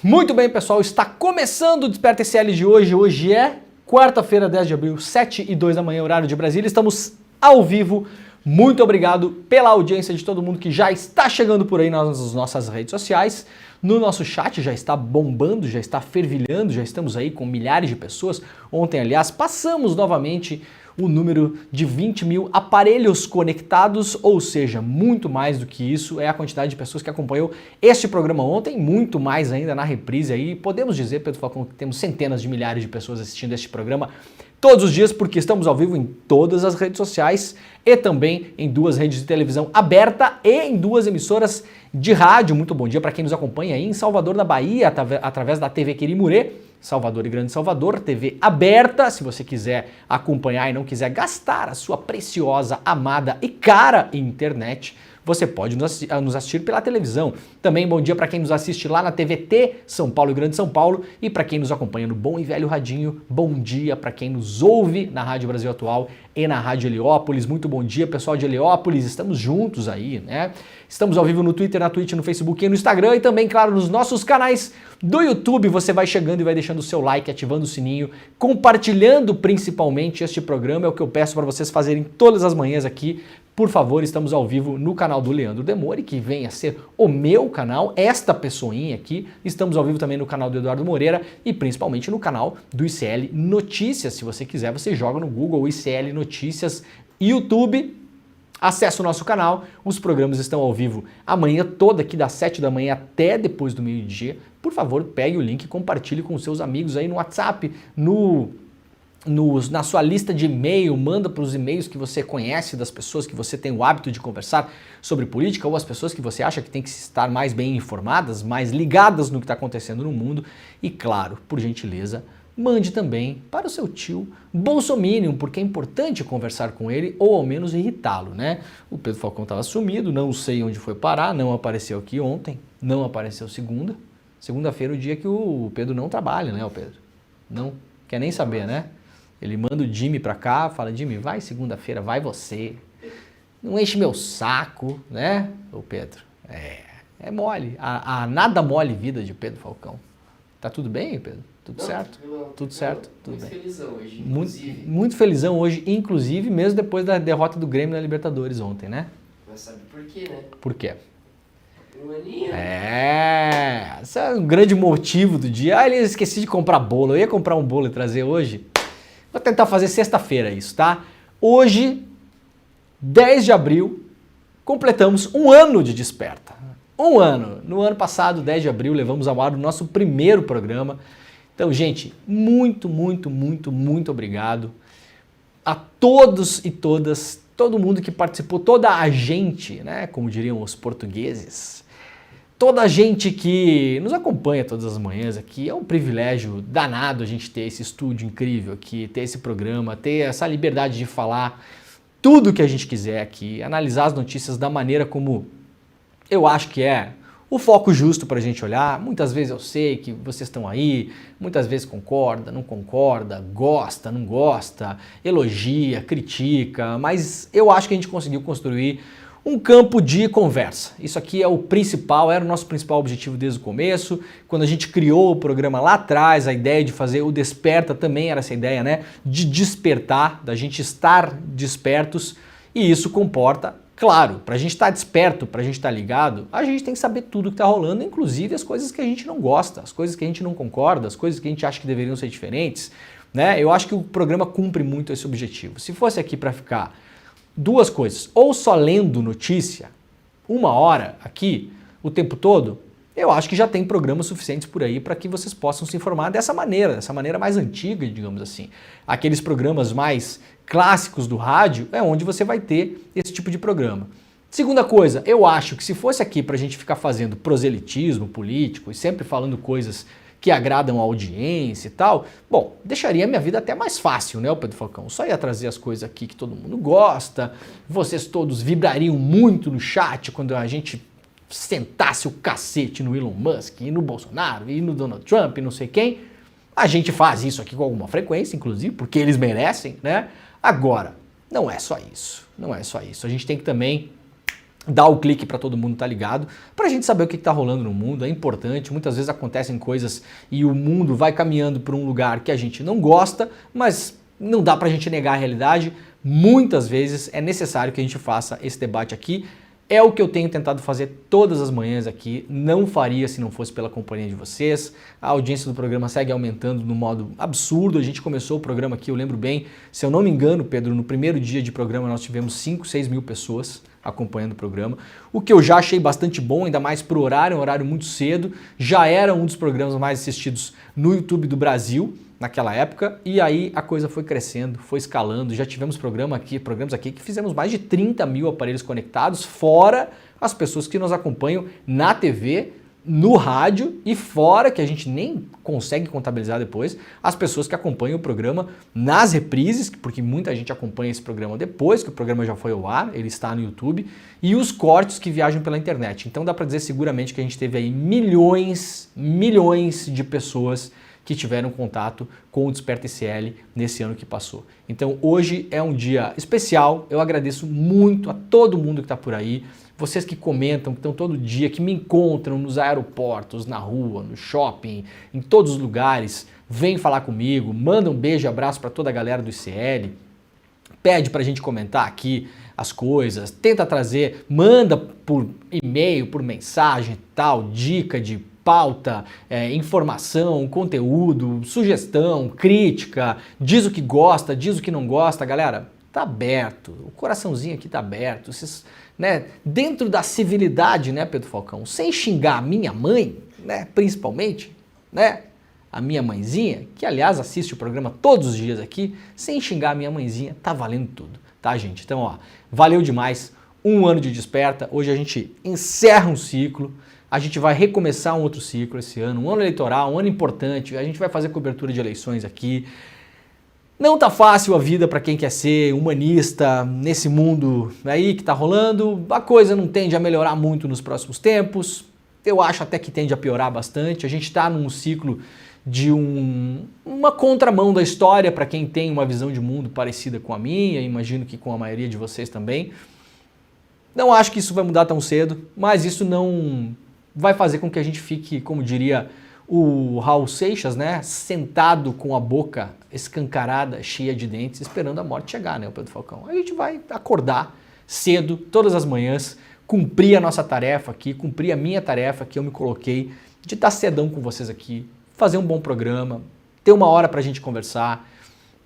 Muito bem, pessoal, está começando o Desperta SL de hoje. Hoje é quarta-feira, 10 de abril, 7h02 da manhã, horário de Brasília. Estamos ao vivo. Muito obrigado pela audiência de todo mundo que já está chegando por aí nas nossas redes sociais. No nosso chat já está bombando, já está fervilhando, já estamos aí com milhares de pessoas. Ontem, aliás, passamos novamente o número de 20 mil aparelhos conectados, ou seja, muito mais do que isso é a quantidade de pessoas que acompanhou este programa ontem, muito mais ainda na reprise aí. Podemos dizer, Pedro Falcão, que temos centenas de milhares de pessoas assistindo este programa todos os dias, porque estamos ao vivo em todas as redes sociais e também em duas redes de televisão aberta e em duas emissoras de rádio. Muito bom dia para quem nos acompanha aí em Salvador da Bahia, através da TV Querimurê, Salvador e Grande Salvador, TV aberta. Se você quiser acompanhar e não quiser gastar a sua preciosa, amada e cara internet, você pode nos assistir pela televisão. Também bom dia para quem nos assiste lá na TVT, São Paulo e Grande São Paulo, e para quem nos acompanha no bom e velho radinho, bom dia para quem nos ouve na Rádio Brasil Atual e na Rádio Heliópolis. Muito bom dia, pessoal de Heliópolis, estamos juntos aí, né? Estamos ao vivo no Twitter, na Twitch, no Facebook e no Instagram, e também, claro, nos nossos canais do YouTube. Você vai chegando e vai deixando o seu like, ativando o sininho, compartilhando principalmente este programa. É o que eu peço para vocês fazerem todas as manhãs aqui. Por favor, estamos ao vivo no canal do Leandro Demore, que vem a ser o meu canal, esta pessoinha aqui. Estamos ao vivo também no canal do Eduardo Moreira e principalmente no canal do ICL Notícias. Se você quiser, você joga no Google ICL Notícias YouTube. Acesse o nosso canal, os programas estão ao vivo a manhã toda, aqui das 7 da manhã até depois do meio-dia. Por favor, pegue o link e compartilhe com seus amigos aí no WhatsApp, na sua lista de e-mail, manda para os e-mails que você conhece das pessoas que você tem o hábito de conversar sobre política ou as pessoas que você acha que tem que estar mais bem informadas, mais ligadas no que está acontecendo no mundo. E claro, por gentileza, mande também para o seu tio bolsominion, porque é importante conversar com ele ou ao menos irritá-lo, né? O Pedro Falcão estava sumido, não sei onde foi parar, não apareceu aqui ontem, não apareceu segunda. Segunda-feira é o dia que o Pedro não trabalha, né, o Pedro? Não quer nem saber, né? Ele manda o Jimmy pra cá, fala, Jimmy, vai segunda-feira, vai você. Não enche meu saco, né, o Pedro? É mole. A nada mole vida de Pedro Falcão. Tá tudo bem, Pedro? Tudo certo? Tudo certo? Tudo bem. Muito felizão hoje, inclusive. Muito felizão hoje, inclusive, mesmo depois da derrota do Grêmio na Libertadores ontem, né? Mas sabe por quê, né? Por quê? Um aninho. Esse é um grande motivo do dia. Ah, ele esqueci de comprar bolo. Eu ia comprar um bolo e trazer hoje. Vou tentar fazer sexta-feira isso, tá? Hoje, 10 de abril, completamos um ano de Desperta. Um ano. No ano passado, 10 de abril, levamos ao ar o nosso primeiro programa. Então, gente, muito obrigado a todos e todas, todo mundo que participou, toda a gente, né, como diriam os portugueses, toda a gente que nos acompanha todas as manhãs aqui. É um privilégio danado a gente ter esse estúdio incrível aqui, ter esse programa, ter essa liberdade de falar tudo o que a gente quiser aqui, analisar as notícias da maneira como eu acho que é o foco justo para a gente olhar. Muitas vezes eu sei que vocês estão aí, muitas vezes concorda, não concorda, gosta, não gosta, elogia, critica, mas eu acho que a gente conseguiu construir um campo de conversa. Isso aqui é o principal, era o nosso principal objetivo desde o começo. Quando a gente criou o programa lá atrás, a ideia de fazer o Desperta também era essa ideia, né? De despertar, da gente estar despertos, e isso comporta, claro, para a gente estar desperto, para a gente estar ligado, a gente tem que saber tudo que está rolando, inclusive as coisas que a gente não gosta, as coisas que a gente não concorda, as coisas que a gente acha que deveriam ser diferentes, né? Eu acho que o programa cumpre muito esse objetivo. Se fosse aqui para ficar duas coisas, ou só lendo notícia, 1 hora aqui, o tempo todo, eu acho que já tem programas suficientes por aí para que vocês possam se informar dessa maneira mais antiga, digamos assim. Aqueles programas mais clássicos do rádio é onde você vai ter esse tipo de programa. Segunda coisa, eu acho que se fosse aqui para a gente ficar fazendo proselitismo político e sempre falando coisas que agradam a audiência e tal, bom, deixaria a minha vida até mais fácil, né, o Pedro Falcão? Só ia trazer as coisas aqui que todo mundo gosta, vocês todos vibrariam muito no chat quando a gente sentasse o cacete no Elon Musk e no Bolsonaro e no Donald Trump e não sei quem. A gente faz isso aqui com alguma frequência, inclusive, porque eles merecem, né? Agora, não é só isso, não é só isso. A gente tem que também Dá o clique para todo mundo estar ligado, para a gente saber o que está rolando no mundo, é importante. Muitas vezes acontecem coisas e o mundo vai caminhando para um lugar que a gente não gosta, mas não dá para a gente negar a realidade. Muitas vezes é necessário que a gente faça esse debate aqui. É o que eu tenho tentado fazer todas as manhãs aqui, não faria se não fosse pela companhia de vocês. A audiência do programa segue aumentando no modo absurdo. A gente começou o programa aqui, eu lembro bem, se eu não me engano, Pedro, no primeiro dia de programa nós tivemos 5, 6 mil pessoas acompanhando o programa, o que eu já achei bastante bom, ainda mais pro horário, um horário muito cedo. Já era um dos programas mais assistidos no YouTube do Brasil naquela época, e aí a coisa foi crescendo, foi escalando. Já tivemos programas aqui que fizemos mais de 30 mil aparelhos conectados, fora as pessoas que nos acompanham na TV, no rádio, e fora, que a gente nem consegue contabilizar depois, as pessoas que acompanham o programa nas reprises, porque muita gente acompanha esse programa depois que o programa já foi ao ar, ele está no YouTube, e os cortes que viajam pela internet. Então dá para dizer seguramente que a gente teve aí milhões de pessoas que tiveram contato com o Desperta ICL nesse ano que passou. Então hoje é um dia especial, eu agradeço muito a todo mundo que está por aí, vocês que comentam, que estão todo dia, que me encontram nos aeroportos, na rua, no shopping, em todos os lugares, vêm falar comigo, mandam um beijo e abraço para toda a galera do ICL, pede para a gente comentar aqui as coisas, tenta trazer, manda por e-mail, por mensagem, tal, dica de pauta, informação, conteúdo, sugestão, crítica, diz o que gosta, diz o que não gosta, galera, tá aberto, o coraçãozinho aqui tá aberto, vocês, né, dentro da civilidade, né, Pedro Falcão, sem xingar a minha mãe, né, principalmente, né, a minha mãezinha, que aliás assiste o programa todos os dias aqui, sem xingar a minha mãezinha, tá valendo tudo, tá, gente? Então, ó, valeu demais, um ano de Desperta, hoje a gente encerra um ciclo, a gente vai recomeçar um outro ciclo esse ano, um ano eleitoral, um ano importante, a gente vai fazer cobertura de eleições aqui. Não tá fácil a vida para quem quer ser humanista nesse mundo aí que tá rolando, a coisa não tende a melhorar muito nos próximos tempos, eu acho até que tende a piorar bastante, a gente tá num ciclo de uma contramão da história para quem tem uma visão de mundo parecida com a minha, imagino que com a maioria de vocês também. Não acho que isso vai mudar tão cedo, mas isso não vai fazer com que a gente fique, como diria o Raul Seixas, né, sentado com a boca escancarada, cheia de dentes, esperando a morte chegar, né, o Pedro Falcão. A gente vai acordar cedo, todas as manhãs, cumprir a nossa tarefa aqui, cumprir a minha tarefa que eu me coloquei de estar cedão com vocês aqui, fazer um bom programa, ter uma hora pra gente conversar,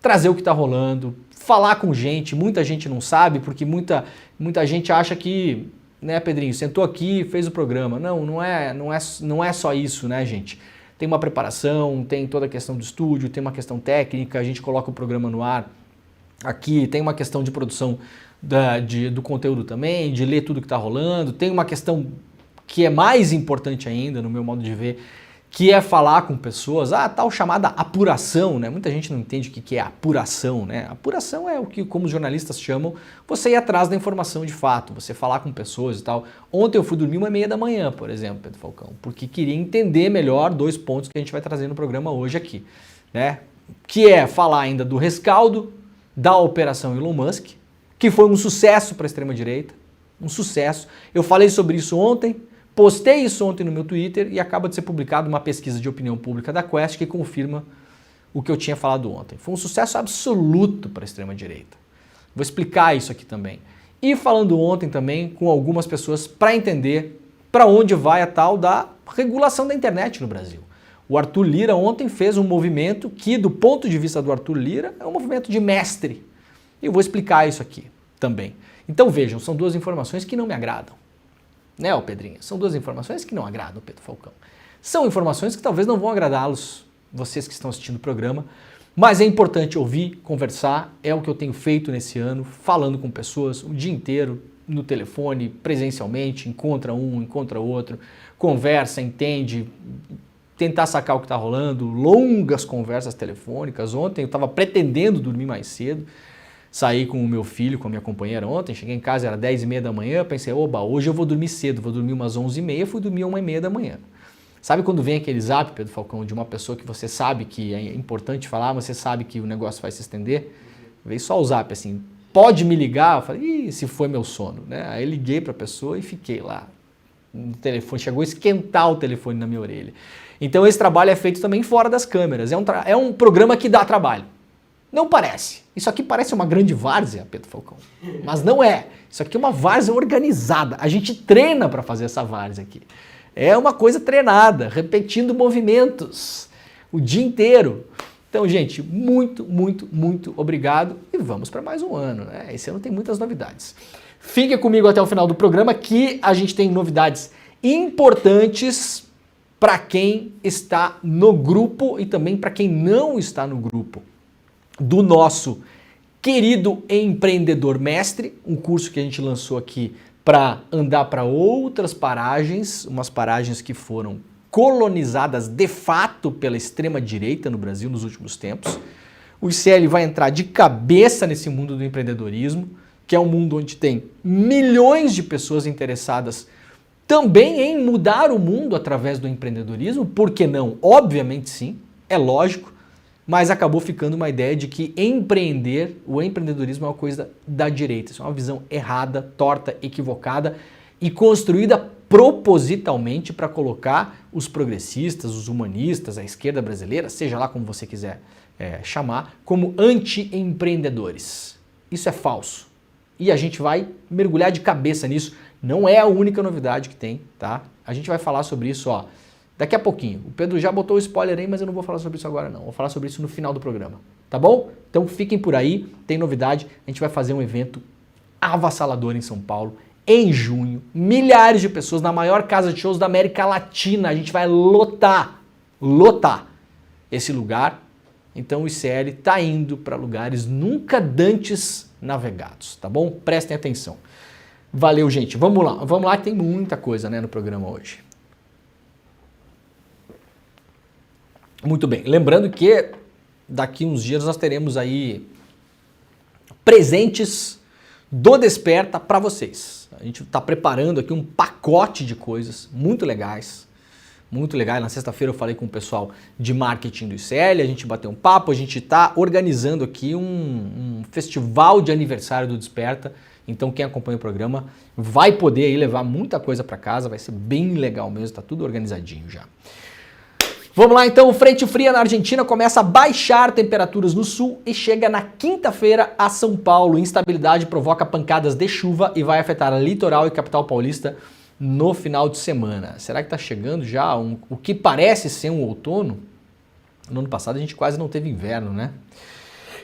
trazer o que tá rolando, falar com gente. Muita gente não sabe, porque muita gente acha que, né, Pedrinho, sentou aqui e fez o programa. Não é só isso, né, gente? Tem uma preparação, tem toda a questão do estúdio, tem uma questão técnica, a gente coloca o programa no ar aqui, tem uma questão de produção do conteúdo também, de ler tudo que tá rolando, tem uma questão que é mais importante ainda, no meu modo de ver, que é falar com pessoas, a tal chamada apuração, né? Muita gente não entende o que é apuração, né? Apuração é o que, como os jornalistas chamam, você ir atrás da informação de fato, você falar com pessoas e tal. Ontem eu fui dormir 1h30 da manhã, por exemplo, Pedro Falcão, porque queria entender melhor 2 pontos que a gente vai trazer no programa hoje aqui, né? Que é falar ainda do rescaldo da Operação Elon Musk, que foi um sucesso para a extrema-direita, um sucesso. Eu falei sobre isso ontem, postei isso ontem no meu Twitter e acaba de ser publicada uma pesquisa de opinião pública da Quest que confirma o que eu tinha falado ontem. Foi um sucesso absoluto para a extrema-direita. Vou explicar isso aqui também. E falando ontem também com algumas pessoas para entender para onde vai a tal da regulação da internet no Brasil. O Arthur Lira ontem fez um movimento que, do ponto de vista do Arthur Lira, é um movimento de mestre. E eu vou explicar isso aqui também. Então vejam, são 2 informações que não me agradam. Né, ô Pedrinho? São 2 informações que não agradam o Pedro Falcão. São informações que talvez não vão agradá-los, vocês que estão assistindo o programa, mas é importante ouvir, conversar, é o que eu tenho feito nesse ano, falando com pessoas o dia inteiro, no telefone, presencialmente, encontra um, encontra outro, conversa, entende, tentar sacar o que está rolando, longas conversas telefônicas. Ontem eu estava pretendendo dormir mais cedo, saí com o meu filho, com a minha companheira ontem, cheguei em casa, era 10h30 da manhã, pensei, oba, hoje eu vou dormir cedo, vou dormir umas 11h30, fui dormir 1h30 da manhã. Sabe quando vem aquele zap, Pedro Falcão, de uma pessoa que você sabe que é importante falar, mas você sabe que o negócio vai se estender? Veio só o zap assim, pode me ligar? Eu falei, se foi meu sono, né? Aí liguei para a pessoa e fiquei lá no telefone, chegou a esquentar o telefone na minha orelha. Então esse trabalho é feito também fora das câmeras, é um programa que dá trabalho. Não parece. Isso aqui parece uma grande várzea, Pedro Falcão, mas não é. Isso aqui é uma várzea organizada, a gente treina para fazer essa várzea aqui. É uma coisa treinada, repetindo movimentos o dia inteiro. Então, gente, muito, muito, muito obrigado e vamos para mais um ano, né? Esse ano tem muitas novidades. Fique comigo até o final do programa que a gente tem novidades importantes para quem está no grupo e também para quem não está no grupo do nosso querido Empreendedor Mestre, um curso que a gente lançou aqui para andar para outras paragens, umas paragens que foram colonizadas de fato pela extrema-direita no Brasil nos últimos tempos. O ICL vai entrar de cabeça nesse mundo do empreendedorismo, que é um mundo onde tem milhões de pessoas interessadas também em mudar o mundo através do empreendedorismo. Por que não? Obviamente sim, é lógico, mas acabou ficando uma ideia de que o empreendedorismo é uma coisa da direita. Isso é uma visão errada, torta, equivocada e construída propositalmente para colocar os progressistas, os humanistas, a esquerda brasileira, seja lá como você quiser chamar, como anti-empreendedores. Isso é falso. E a gente vai mergulhar de cabeça nisso. Não é a única novidade que tem, tá? A gente vai falar sobre isso, ó, daqui a pouquinho. O Pedro já botou o spoiler aí, mas eu não vou falar sobre isso agora não. Vou falar sobre isso no final do programa, tá bom? Então fiquem por aí, tem novidade. A gente vai fazer um evento avassalador em São Paulo em junho. Milhares de pessoas na maior casa de shows da América Latina. A gente vai lotar esse lugar. Então o ICL está indo para lugares nunca dantes navegados, tá bom? Prestem atenção. Valeu, gente. Vamos lá que tem muita coisa, né, no programa hoje. Muito bem. Lembrando que daqui uns dias nós teremos aí presentes do Desperta para vocês. A gente está preparando aqui um pacote de coisas muito legais. Muito legal. Na sexta-feira eu falei com o pessoal de marketing do ICL, a gente bateu um papo, a gente está organizando aqui um festival de aniversário do Desperta. Então quem acompanha o programa vai poder aí levar muita coisa para casa, vai ser bem legal mesmo, está tudo organizadinho já. Vamos lá então, frente fria na Argentina começa a baixar temperaturas no sul e chega na quinta-feira a São Paulo. Instabilidade provoca pancadas de chuva e vai afetar a litoral e capital paulista no final de semana. Será que está chegando já o que parece ser um outono? No ano passado a gente quase não teve inverno, né?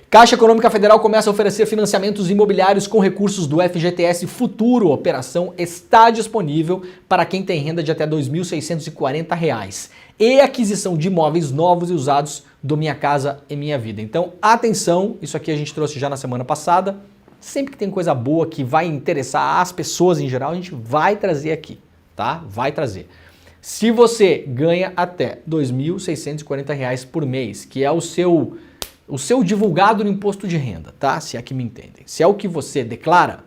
Caixa Econômica Federal começa a oferecer financiamentos imobiliários com recursos do FGTS Futuro. A operação está disponível para quem tem renda de até R$ 2.640 e aquisição de imóveis novos e usados do Minha Casa e Minha Vida. Então, atenção, isso aqui a gente trouxe já na semana passada. Sempre que tem coisa boa que vai interessar as pessoas em geral, a gente vai trazer aqui, tá? Vai trazer. Se você ganha até R$ 2.640 por mês, que é o seu divulgado no imposto de renda, tá? Se é que me entendem. Se é o que você declara,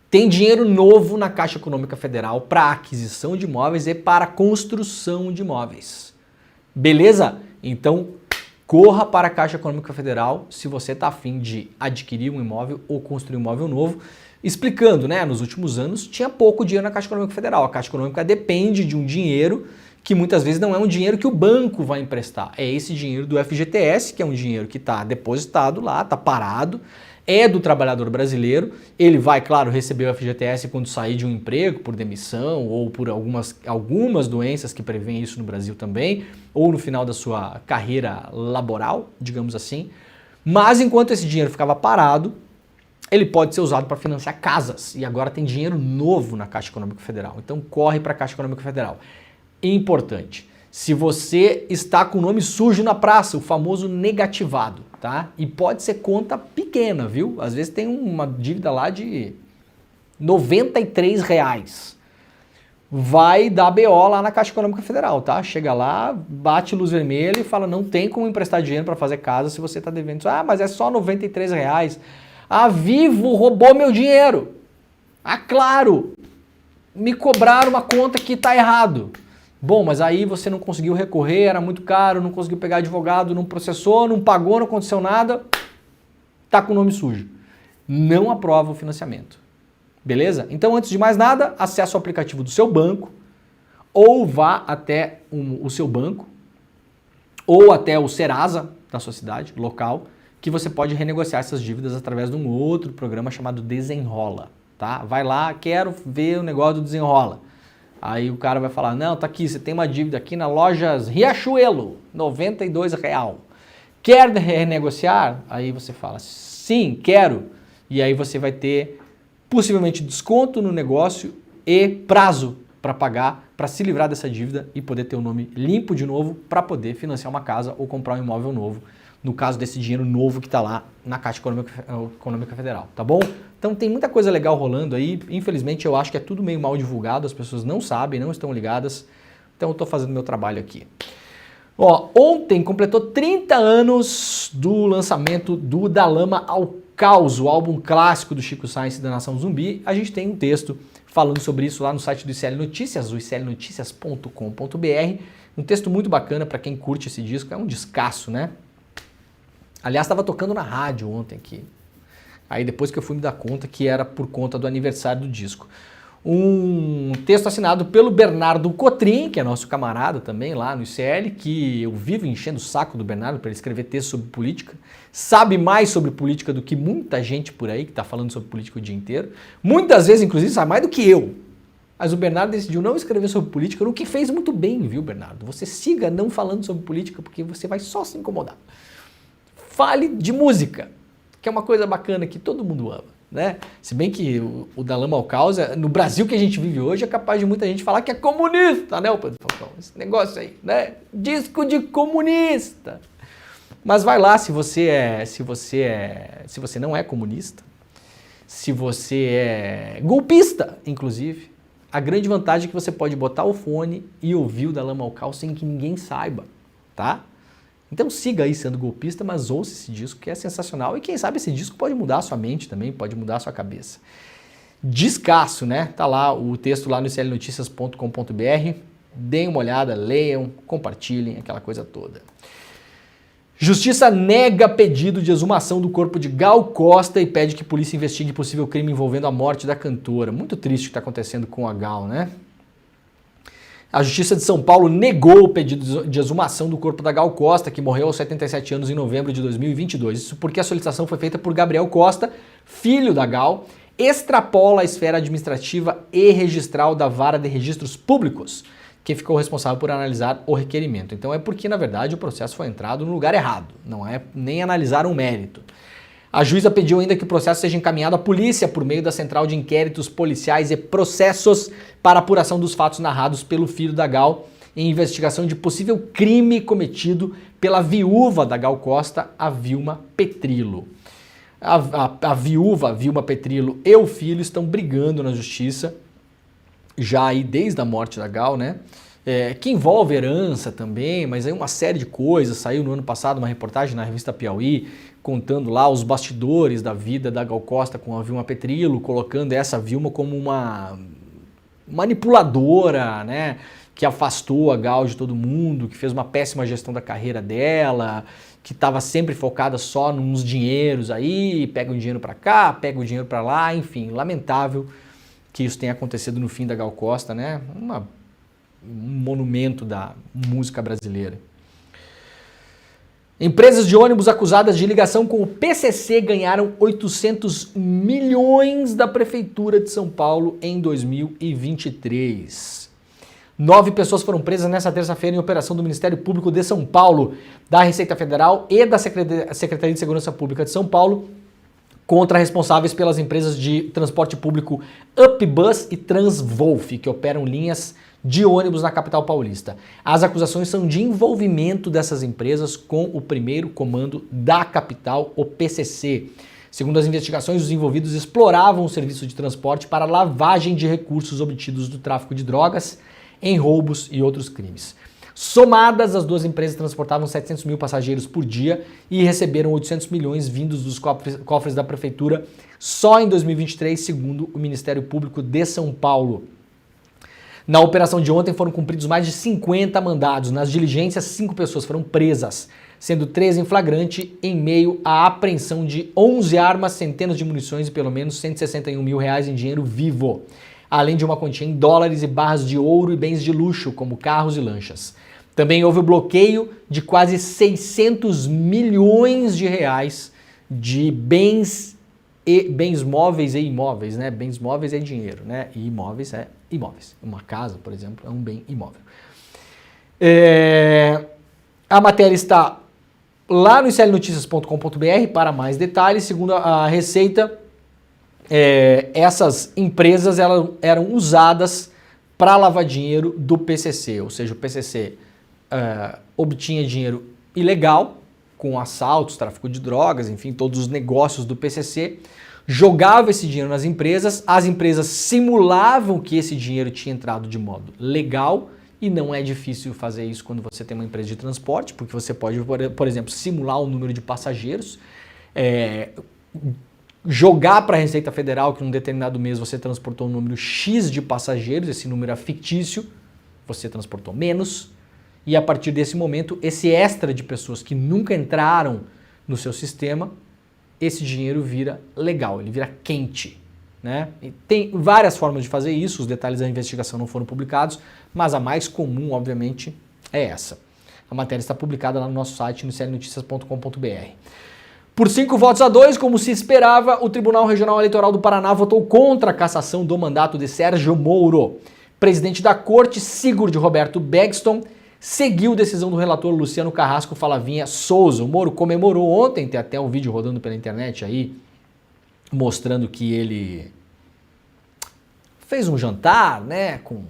tem dinheiro novo na Caixa Econômica Federal para aquisição de imóveis e para construção de imóveis. Beleza? Então, corra para a Caixa Econômica Federal se você está a fim de adquirir um imóvel ou construir um imóvel novo. Explicando, né? Nos últimos anos tinha pouco dinheiro na Caixa Econômica Federal. A Caixa Econômica depende de um dinheiro que muitas vezes não é um dinheiro que o banco vai emprestar. É esse dinheiro do FGTS, que é um dinheiro que está depositado lá, está parado, é do trabalhador brasileiro. Ele vai, claro, receber o FGTS quando sair de um emprego, por demissão ou por algumas doenças que prevêem isso no Brasil também, ou no final da sua carreira laboral, digamos assim. Mas enquanto esse dinheiro ficava parado, ele pode ser usado para financiar casas. E agora tem dinheiro novo na Caixa Econômica Federal. Então corre para a Caixa Econômica Federal. Importante, se você está com o nome sujo na praça, o famoso negativado, tá? E pode ser conta pequena, viu? Às vezes tem uma dívida lá de R$ 93. Vai dar BO lá na Caixa Econômica Federal, tá? Chega lá, bate luz vermelha e fala, não tem como emprestar dinheiro para fazer casa se você está devendo. Ah, mas é só R$ 93. A Vivo roubou meu dinheiro. Ah, claro, me cobraram uma conta que está errado. Bom, mas aí você não conseguiu recorrer, era muito caro, não conseguiu pegar advogado, não processou, não pagou, não aconteceu nada, tá com o nome sujo. não aprova o financiamento. Beleza? Então, antes de mais nada, acesse o aplicativo do seu banco ou vá até o seu banco ou até o Serasa da sua cidade, local, que você pode renegociar essas dívidas através de um outro programa chamado Desenrola, tá? Vai lá, quero ver o negócio do Desenrola. Aí o cara vai falar, não, tá aqui, você tem uma dívida aqui na Lojas Riachuelo, R$92. Quer renegociar? Aí você fala, sim, quero. E aí você vai ter possivelmente desconto no negócio e prazo para pagar, para se livrar dessa dívida e poder ter o nome limpo de novo para poder financiar uma casa ou comprar um imóvel novo, no caso desse dinheiro novo que está lá na Caixa Econômica Federal, tá bom? Então tem muita coisa legal rolando aí, infelizmente eu acho que é tudo meio mal divulgado, as pessoas não sabem, não estão ligadas, então eu estou fazendo meu trabalho aqui. Ó, ontem completou 30 anos do lançamento do Da Lama ao Caos, o álbum clássico do Chico Science da Nação Zumbi. A gente tem um texto falando sobre isso lá no site do ICL Notícias, o iclnoticias.com.br. Um texto muito bacana para quem curte esse disco, é um descasso, né? Aliás, estava tocando na rádio ontem aqui. Aí depois que eu fui me dar conta que era por conta do aniversário do disco. Um texto assinado pelo Bernardo Cotrim, que é nosso camarada também lá no ICL, que eu vivo enchendo o saco do Bernardo para ele escrever texto sobre política. Sabe mais sobre política do que muita gente por aí que está falando sobre política o dia inteiro. Muitas vezes, inclusive, sabe mais do que eu. Mas o Bernardo decidiu não escrever sobre política, o que fez muito bem, viu, Bernardo? Você siga não falando sobre política, porque você vai só se incomodar. Fale de música, que é uma coisa bacana que todo mundo ama, né? Se bem que o Da Lama ao Caos, no Brasil que a gente vive hoje, é capaz de muita gente falar que é comunista, né, o Pedro Falcão? Esse negócio aí, né? Disco de comunista. Mas vai lá, se você não é comunista, se você é golpista, inclusive, a grande vantagem é que você pode botar o fone e ouvir o Da Lama ao Caos sem que ninguém saiba, tá? Então siga aí sendo golpista, mas ouça esse disco que é sensacional e quem sabe esse disco pode mudar a sua mente também, pode mudar a sua cabeça. Descasso, né? Tá lá o texto lá no iclnoticias.com.br, deem uma olhada, leiam, compartilhem, aquela coisa toda. Justiça nega pedido de exumação do corpo de Gal Costa e pede que a polícia investigue possível crime envolvendo a morte da cantora. Muito triste o que está acontecendo com a Gal, né? A Justiça de São Paulo negou o pedido de exumação do corpo da Gal Costa, que morreu aos 77 anos em novembro de 2022. Isso porque a solicitação foi feita por Gabriel Costa, filho da Gal, extrapola a esfera administrativa e registral da Vara de Registros Públicos, que ficou responsável por analisar o requerimento. Então é porque, na verdade, o processo foi entrado no lugar errado, não é nem analisar um mérito. A juíza pediu ainda que o processo seja encaminhado à polícia por meio da Central de Inquéritos Policiais e Processos para apuração dos fatos narrados pelo filho da Gal em investigação de possível crime cometido pela viúva da Gal Costa, a Vilma Petrillo. A viúva Vilma Petrillo e o filho estão brigando na justiça, já aí desde a morte da Gal, né? Que envolve herança também, mas aí uma série de coisas. Saiu no ano passado uma reportagem na revista Piauí, contando lá os bastidores da vida da Gal Costa com a Vilma Petrillo, colocando essa Vilma como uma manipuladora, né? Que afastou a Gal de todo mundo, que fez uma péssima gestão da carreira dela, que estava sempre focada só nos dinheiros aí, pega o dinheiro para cá, pega o dinheiro para lá, enfim, lamentável que isso tenha acontecido no fim da Gal Costa, né? Um monumento da música brasileira. Empresas de ônibus acusadas de ligação com o PCC ganharam 800 milhões da Prefeitura de São Paulo em 2023. 9 pessoas foram presas nesta terça-feira em operação do Ministério Público de São Paulo, da Receita Federal e da Secretaria de Segurança Pública de São Paulo, contra responsáveis pelas empresas de transporte público UpBus e Transvolf, que operam linhas de ônibus na capital paulista. As acusações são de envolvimento dessas empresas com o primeiro comando da capital, o PCC. Segundo as investigações, os envolvidos exploravam o serviço de transporte para lavagem de recursos obtidos do tráfico de drogas, em roubos e outros crimes. Somadas, as duas empresas transportavam 700 mil passageiros por dia e receberam 800 milhões vindos dos cofres da prefeitura só em 2023, segundo o Ministério Público de São Paulo. Na operação de ontem foram cumpridos mais de 50 mandados. Nas diligências, 5 pessoas foram presas, sendo 3 em flagrante, em meio à apreensão de 11 armas, centenas de munições e pelo menos R$161 mil em dinheiro vivo, além de uma quantia em dólares e barras de ouro e bens de luxo, como carros e lanchas. Também houve o bloqueio de quase 600 milhões de reais de bens móveis e imóveis, né? Bens móveis é dinheiro, né? E imóveis é imóveis. Uma casa, por exemplo, é um bem imóvel. A matéria está lá no iclnoticias.com.br para mais detalhes. Segundo a Receita, essas empresas eram usadas para lavar dinheiro do PCC, ou seja, o PCC obtinha dinheiro ilegal com assaltos, tráfico de drogas, enfim, todos os negócios do PCC, jogava esse dinheiro nas empresas, as empresas simulavam que esse dinheiro tinha entrado de modo legal, e não é difícil fazer isso quando você tem uma empresa de transporte, porque você pode, por exemplo, simular o número de passageiros, jogar para a Receita Federal que num determinado mês você transportou um número X de passageiros, esse número é fictício, você transportou menos, e a partir desse momento, esse extra de pessoas que nunca entraram no seu sistema, esse dinheiro vira legal, ele vira quente, né? E tem várias formas de fazer isso, os detalhes da investigação não foram publicados, mas a mais comum, obviamente, é essa. A matéria está publicada lá no nosso site, no iclnoticias.com.br. Por 5-2, como se esperava, o Tribunal Regional Eleitoral do Paraná votou contra a cassação do mandato de Sérgio Moro. Presidente da Corte, Sigurd Roberto Begston, seguiu decisão do relator Luciano Carrasco Falavinha Souza. O Moro comemorou ontem, tem até um vídeo rodando pela internet aí, mostrando que ele fez um jantar, né, com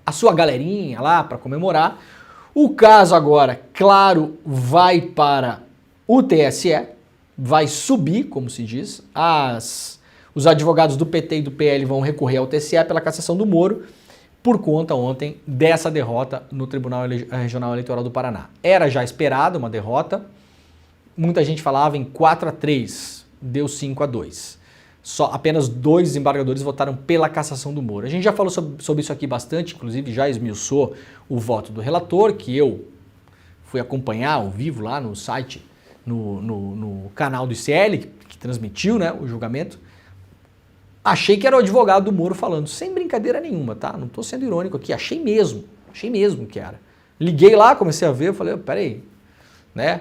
a sua galerinha lá para comemorar. O caso agora, claro, vai para o TSE, vai subir, como se diz. Os advogados do PT e do PL vão recorrer ao TSE pela cassação do Moro, por conta ontem dessa derrota no Tribunal Regional Eleitoral do Paraná. Era já esperada uma derrota, muita gente falava em 4-3, deu 5-2. Apenas 2 desembargadores votaram pela cassação do Moro. A gente já falou sobre isso aqui bastante, inclusive já esmiuçou o voto do relator, que eu fui acompanhar ao vivo lá no site, no canal do ICL, que transmitiu, né, o julgamento. Achei que era o advogado do Moro falando, sem brincadeira nenhuma, tá? Não estou sendo irônico aqui, achei mesmo que era. Liguei lá, comecei a ver, eu falei, peraí, né?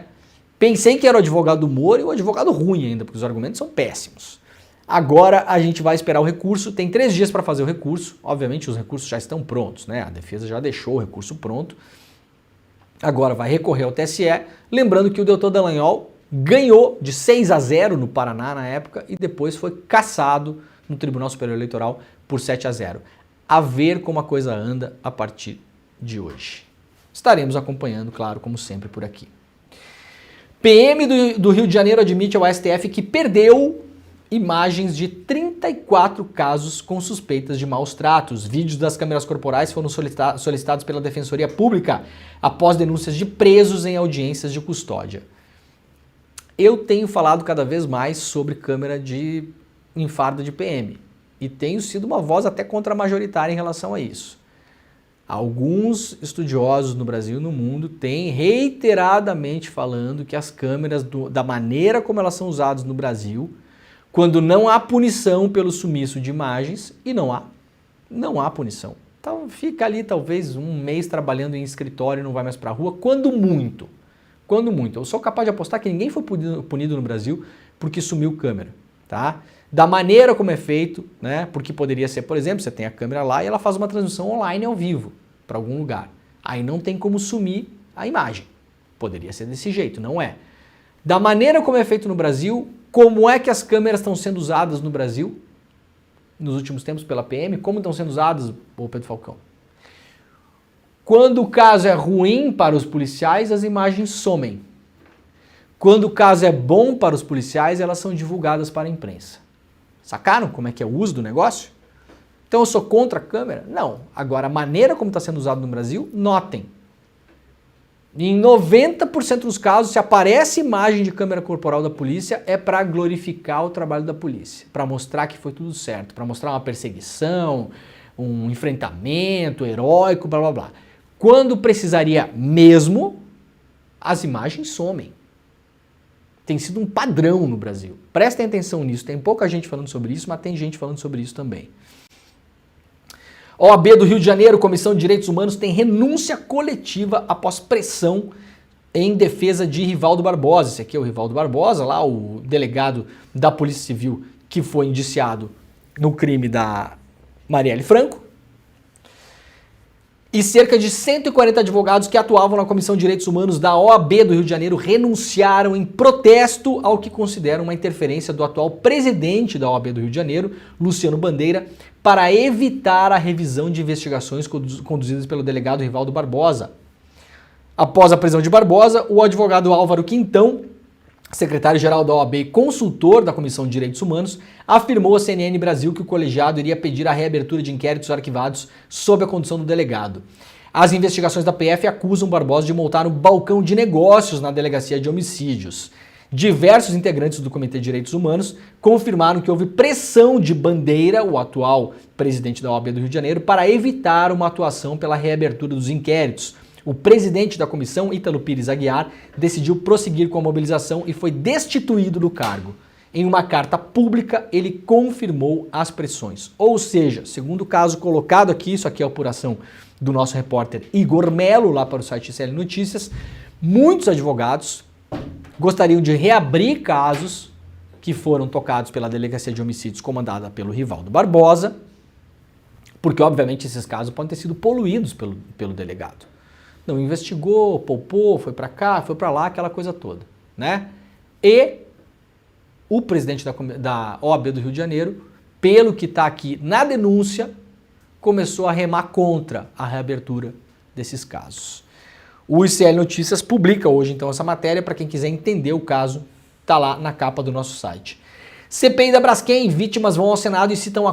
Pensei que era o advogado do Moro e o advogado ruim ainda, porque os argumentos são péssimos. Agora a gente vai esperar o recurso, tem 3 dias para fazer o recurso, obviamente os recursos já estão prontos, né? A defesa já deixou o recurso pronto. Agora vai recorrer ao TSE, lembrando que o doutor Dallagnol ganhou de 6-0 no Paraná na época e depois foi cassado no Tribunal Superior Eleitoral por 7-0. A ver como a coisa anda a partir de hoje. Estaremos acompanhando, claro, como sempre por aqui. PM do Rio de Janeiro admite ao STF que perdeu imagens de 34 casos com suspeitas de maus tratos. Vídeos das câmeras corporais foram solicitados pela Defensoria Pública após denúncias de presos em audiências de custódia. Eu tenho falado cada vez mais sobre câmera em farda de PM e tenho sido uma voz até contra-majoritária em relação a isso. Alguns estudiosos no Brasil e no mundo têm reiteradamente falando que as câmeras, da maneira como elas são usadas no Brasil, quando não há punição pelo sumiço de imagens, e não há punição. Então fica ali talvez um mês trabalhando em escritório e não vai mais para a rua, quando muito. Eu sou capaz de apostar que ninguém foi punido no Brasil porque sumiu câmera, tá? Da maneira como é feito, né? Porque poderia ser, por exemplo, você tem a câmera lá e ela faz uma transmissão online ao vivo para algum lugar. Aí não tem como sumir a imagem. Poderia ser desse jeito, não é? Da maneira como é feito no Brasil, como é que as câmeras estão sendo usadas no Brasil nos últimos tempos pela PM? Como estão sendo usadas, ô Pedro Falcão? Quando o caso é ruim para os policiais, as imagens somem. Quando o caso é bom para os policiais, elas são divulgadas para a imprensa. Sacaram como é que é o uso do negócio? Então eu sou contra a câmera? Não. Agora, a maneira como está sendo usado no Brasil, notem. Em 90% dos casos, se aparece imagem de câmera corporal da polícia, é para glorificar o trabalho da polícia, para mostrar que foi tudo certo, para mostrar uma perseguição, um enfrentamento heróico, blá blá blá. Quando precisaria mesmo, as imagens somem. Tem sido um padrão no Brasil. Prestem atenção nisso. Tem pouca gente falando sobre isso, mas tem gente falando sobre isso também. OAB do Rio de Janeiro, Comissão de Direitos Humanos, tem renúncia coletiva após pressão em defesa de Rivaldo Barbosa. Esse aqui é o Rivaldo Barbosa, lá o delegado da Polícia Civil que foi indiciado no crime da Marielle Franco. E cerca de 140 advogados que atuavam na Comissão de Direitos Humanos da OAB do Rio de Janeiro renunciaram em protesto ao que consideram uma interferência do atual presidente da OAB do Rio de Janeiro, Luciano Bandeira, para evitar a revisão de investigações conduzidas pelo delegado Rivaldo Barbosa. Após a prisão de Barbosa, o advogado Álvaro Quintão, secretário-geral da OAB e consultor da Comissão de Direitos Humanos, afirmou à CNN Brasil que o colegiado iria pedir a reabertura de inquéritos arquivados sob a condução do delegado. As investigações da PF acusam Barbosa de montar um balcão de negócios na Delegacia de Homicídios. Diversos integrantes do Comitê de Direitos Humanos confirmaram que houve pressão de Bandeira, o atual presidente da OAB do Rio de Janeiro, para evitar uma atuação pela reabertura dos inquéritos. O presidente da comissão, Ítalo Pires Aguiar, decidiu prosseguir com a mobilização e foi destituído do cargo. Em uma carta pública, ele confirmou as pressões. Ou seja, segundo o caso colocado aqui, isso aqui é a apuração do nosso repórter Igor Melo, lá para o site CL Notícias, muitos advogados gostariam de reabrir casos que foram tocados pela Delegacia de Homicídios comandada pelo Rivaldo Barbosa, porque obviamente esses casos podem ter sido poluídos pelo delegado. Não investigou, poupou, foi para cá, foi para lá, aquela coisa toda, né? E o presidente da OAB do Rio de Janeiro, pelo que está aqui na denúncia, começou a remar contra a reabertura desses casos. O ICL Notícias publica hoje então essa matéria, para quem quiser entender o caso, está lá na capa do nosso site. CPI da Braskem, vítimas vão ao Senado e citam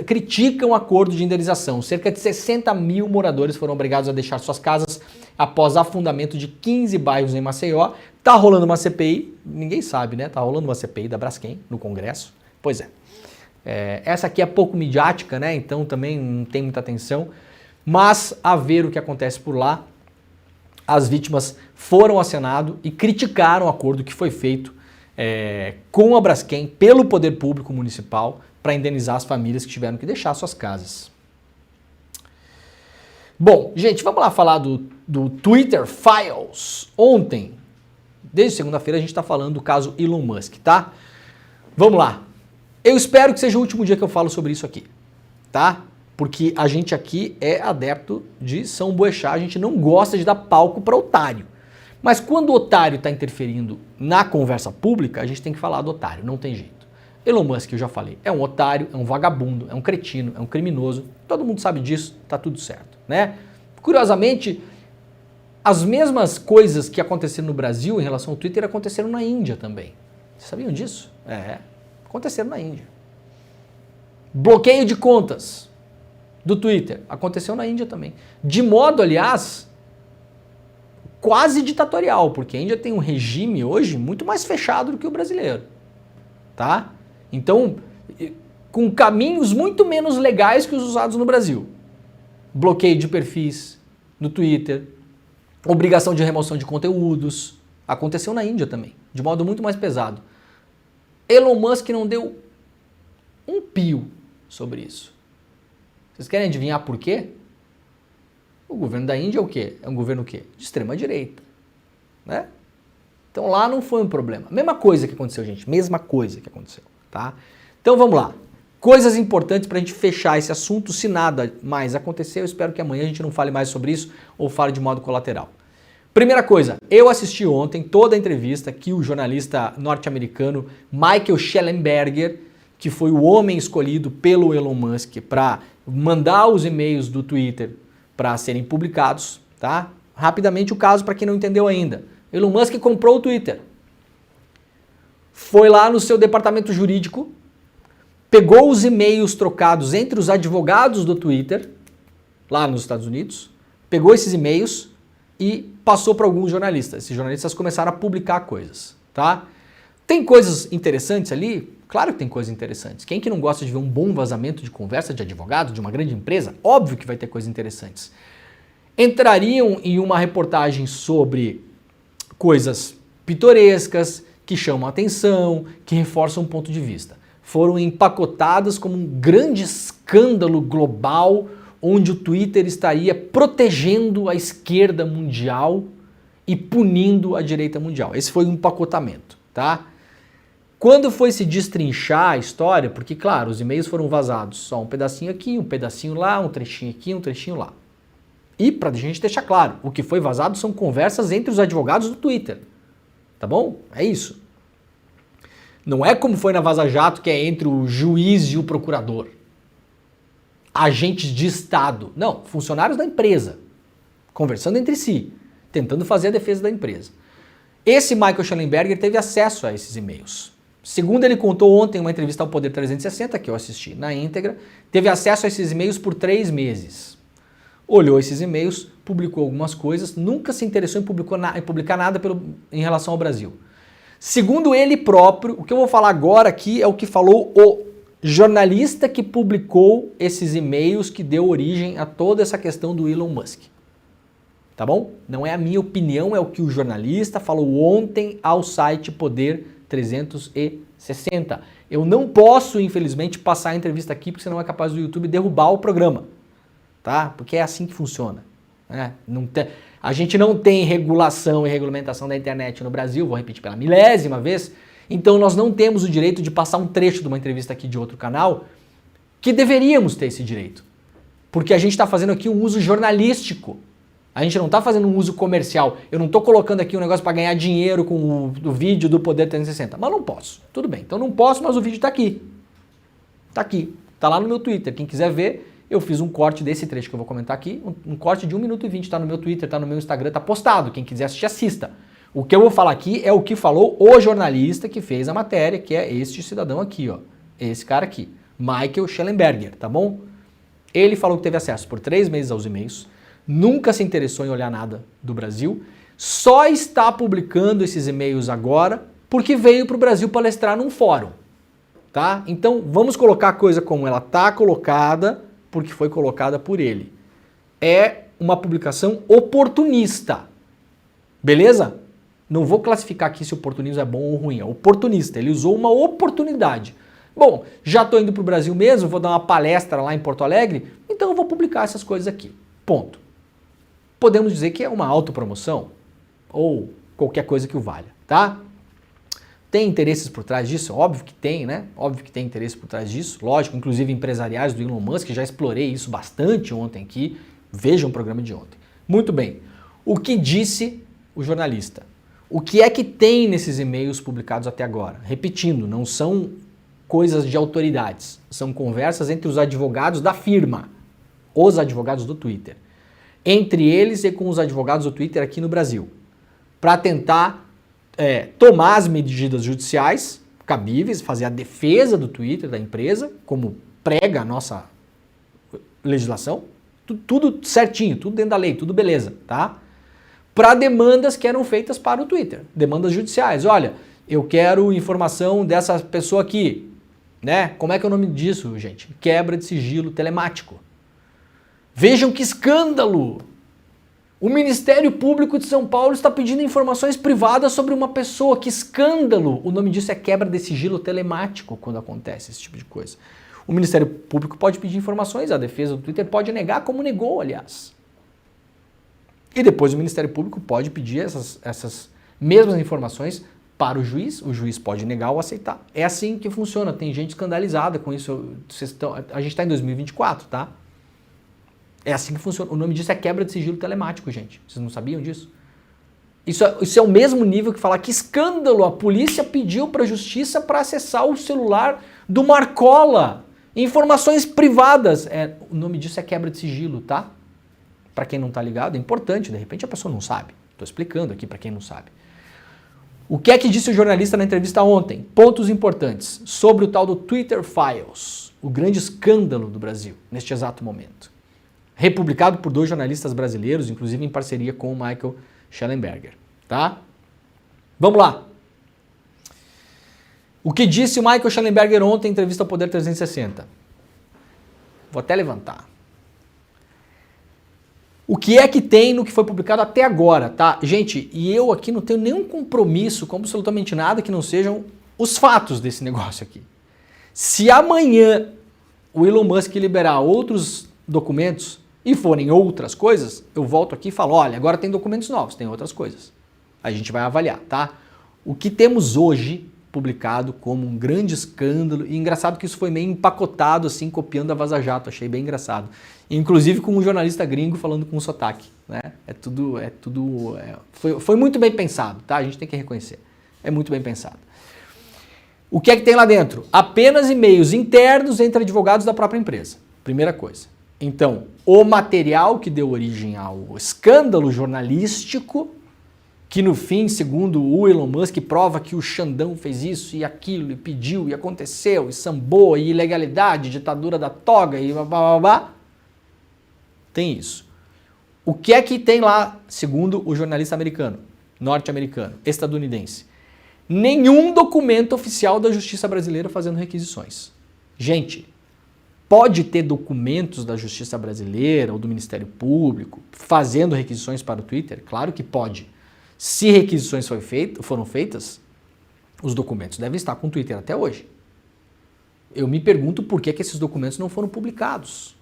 criticam acordo de indenização. Cerca de 60 mil moradores foram obrigados a deixar suas casas após afundamento de 15 bairros em Maceió. Tá rolando uma CPI, ninguém sabe, né? Tá rolando uma CPI da Braskem no Congresso. Pois é. Essa aqui é pouco midiática, né? Então também não tem muita atenção. Mas a ver o que acontece por lá, as vítimas foram ao Senado e criticaram o acordo que foi feito com a Braskem pelo poder público municipal para indenizar as famílias que tiveram que deixar suas casas. Bom, gente, vamos lá falar do Twitter Files. Ontem, desde segunda-feira, a gente está falando do caso Elon Musk, tá? Vamos lá. Eu espero que seja o último dia que eu falo sobre isso aqui, tá? Porque a gente aqui é adepto de São Boechat, a gente não gosta de dar palco para otário. Mas quando o otário está interferindo na conversa pública, a gente tem que falar do otário, não tem jeito. Elon Musk, eu já falei, é um otário, é um vagabundo, é um cretino, é um criminoso, todo mundo sabe disso, tá tudo certo, né? Curiosamente, as mesmas coisas que aconteceram no Brasil em relação ao Twitter aconteceram na Índia também. Vocês sabiam disso? Aconteceram na Índia. Bloqueio de contas do Twitter aconteceu na Índia também. De modo, aliás, quase ditatorial, porque a Índia tem um regime hoje muito mais fechado do que o brasileiro, tá? Então, com caminhos muito menos legais que os usados no Brasil. Bloqueio de perfis no Twitter, obrigação de remoção de conteúdos, aconteceu na Índia também, de modo muito mais pesado. Elon Musk não deu um pio sobre isso. Vocês querem adivinhar por quê? O governo da Índia é o quê? É um governo o quê? De extrema direita, né? Então lá não foi um problema. Mesma coisa que aconteceu, gente. Mesma coisa que aconteceu, tá? Então vamos lá. Coisas importantes para a gente fechar esse assunto. Se nada mais acontecer, eu espero que amanhã a gente não fale mais sobre isso ou fale de modo colateral. Primeira coisa, eu assisti ontem toda a entrevista que o jornalista norte-americano Michael Shellenberger, que foi o homem escolhido pelo Elon Musk para mandar os e-mails do Twitter para serem publicados, tá? Rapidamente o caso para quem não entendeu ainda. Elon Musk comprou o Twitter. Foi lá no seu departamento jurídico, pegou os e-mails trocados entre os advogados do Twitter, lá nos Estados Unidos, pegou esses e-mails e passou para alguns jornalistas. Esses jornalistas começaram a publicar coisas, tá? Tem coisas interessantes ali? Claro que tem coisas interessantes. Quem que não gosta de ver um bom vazamento de conversa de advogado de uma grande empresa? Óbvio que vai ter coisas interessantes. Entrariam em uma reportagem sobre coisas pitorescas, que chamam a atenção, que reforçam um ponto de vista. Foram empacotadas como um grande escândalo global, onde o Twitter estaria protegendo a esquerda mundial e punindo a direita mundial. Esse foi um empacotamento, tá? Quando foi se destrinchar a história, porque, claro, os e-mails foram vazados, só um pedacinho aqui, um pedacinho lá, um trechinho aqui, um trechinho lá. E, pra gente deixar claro, o que foi vazado são conversas entre os advogados do Twitter. Tá bom? É isso. Não é como foi na Vaza Jato, que é entre o juiz e o procurador. Agentes de Estado. Não, funcionários da empresa. Conversando entre si, tentando fazer a defesa da empresa. Esse Michael Shellenberger teve acesso a esses e-mails. Segundo ele contou ontem em uma entrevista ao Poder 360, que eu assisti na íntegra, teve acesso a esses e-mails por 3 meses. Olhou esses e-mails, publicou algumas coisas, nunca se interessou em publicar nada em relação ao Brasil. Segundo ele próprio, o que eu vou falar agora aqui é o que falou o jornalista que publicou esses e-mails que deu origem a toda essa questão do Elon Musk. Tá bom? Não é a minha opinião, é o que o jornalista falou ontem ao site Poder 360. Eu não posso, infelizmente, passar a entrevista aqui, porque senão é capaz do YouTube derrubar o programa. Tá? Porque é assim que funciona. Né? A gente não tem regulação e regulamentação da internet no Brasil, vou repetir pela 1000ª vez, então nós não temos o direito de passar um trecho de uma entrevista aqui de outro canal, que deveríamos ter esse direito. Porque a gente está fazendo aqui um uso jornalístico. A gente não está fazendo um uso comercial. Eu não estou colocando aqui um negócio para ganhar dinheiro com o vídeo do Poder 360. Mas não posso. Tudo bem. Então não posso, mas o vídeo está aqui. Está aqui. Está lá no meu Twitter. Quem quiser ver, eu fiz um corte desse trecho que eu vou comentar aqui. Um corte de 1 minuto e 20. Está no meu Twitter, está no meu Instagram, está postado. Quem quiser assistir, assista. O que eu vou falar aqui é o que falou o jornalista que fez a matéria, que é este cidadão aqui, ó. Esse cara aqui. Michael Shellenberger, tá bom? Ele falou que teve acesso por 3 meses aos e-mails. Nunca se interessou em olhar nada do Brasil, só está publicando esses e-mails agora porque veio para o Brasil palestrar num fórum, tá? Então vamos colocar a coisa como ela está colocada, porque foi colocada por ele. É uma publicação oportunista, beleza? Não vou classificar aqui se oportunismo é bom ou ruim, é oportunista, ele usou uma oportunidade. Bom, já estou indo para o Brasil mesmo, vou dar uma palestra lá em Porto Alegre, então eu vou publicar essas coisas aqui, ponto. Podemos dizer que é uma autopromoção ou qualquer coisa que o valha, tá? Tem interesses por trás disso? Óbvio que tem, né? Óbvio que tem interesse por trás disso, lógico, inclusive empresariais do Elon Musk, já explorei isso bastante ontem aqui, vejam o programa de ontem. Muito bem, o que disse o jornalista? O que é que tem nesses e-mails publicados até agora? Repetindo, não são coisas de autoridades, são conversas entre os advogados da firma, os advogados do Twitter. Entre eles e com os advogados do Twitter aqui no Brasil, para tentar tomar as medidas judiciais cabíveis, fazer a defesa do Twitter, da empresa, como prega a nossa legislação, tudo certinho, tudo dentro da lei, tudo beleza, tá? Para demandas que eram feitas para o Twitter, demandas judiciais. Olha, eu quero informação dessa pessoa aqui, né? Como é que é o nome disso, gente? Quebra de sigilo telemático. Vejam que escândalo! O Ministério Público de São Paulo está pedindo informações privadas sobre uma pessoa. Que escândalo! O nome disso é quebra de sigilo telemático quando acontece esse tipo de coisa. O Ministério Público pode pedir informações, a defesa do Twitter pode negar, como negou, aliás. E depois o Ministério Público pode pedir essas mesmas informações para o juiz pode negar ou aceitar. É assim que funciona, tem gente escandalizada com isso. A gente está em 2024, tá? É assim que funciona. O nome disso é quebra de sigilo telemático, gente. Vocês não sabiam disso? Isso é o mesmo nível que falar que escândalo, a polícia pediu para a justiça para acessar o celular do Marcola. Informações privadas. O nome disso é quebra de sigilo, tá? Para quem não está ligado, é importante. De repente a pessoa não sabe. Estou explicando aqui para quem não sabe. O que é que disse o jornalista na entrevista ontem? Pontos importantes sobre o tal do Twitter Files. O grande escândalo do Brasil neste exato momento. Republicado por 2 jornalistas brasileiros, inclusive em parceria com o Michael Shellenberger, tá? Vamos lá. O que disse o Michael Schellenberger ontem em entrevista ao Poder 360? Vou até levantar. O que é que tem no que foi publicado até agora, tá? Gente, e eu aqui não tenho nenhum compromisso com absolutamente nada que não sejam os fatos desse negócio aqui. Se amanhã o Elon Musk liberar outros documentos e forem outras coisas, eu volto aqui e falo, olha, agora tem documentos novos, tem outras coisas. A gente vai avaliar, tá? O que temos hoje publicado como um grande escândalo, e engraçado que isso foi meio empacotado assim, copiando a Vaza Jato, achei bem engraçado. Inclusive com um jornalista gringo falando com um sotaque, né? Foi muito bem pensado, tá? A gente tem que reconhecer. É muito bem pensado. O que é que tem lá dentro? Apenas e-mails internos entre advogados da própria empresa. Primeira coisa. Então, o material que deu origem ao escândalo jornalístico, que no fim, segundo o Elon Musk, prova que o Xandão fez isso e aquilo, e pediu, e aconteceu, e sambou, e ilegalidade, ditadura da toga, e blá blá blá blá. Tem isso. O que é que tem lá, segundo o jornalista americano, norte-americano, estadunidense? Nenhum documento oficial da Justiça Brasileira fazendo requisições. Gente, pode ter documentos da Justiça Brasileira ou do Ministério Público fazendo requisições para o Twitter? Claro que pode. Se requisições foram feitas, os documentos devem estar com o Twitter até hoje. Eu me pergunto por que esses documentos não foram publicados.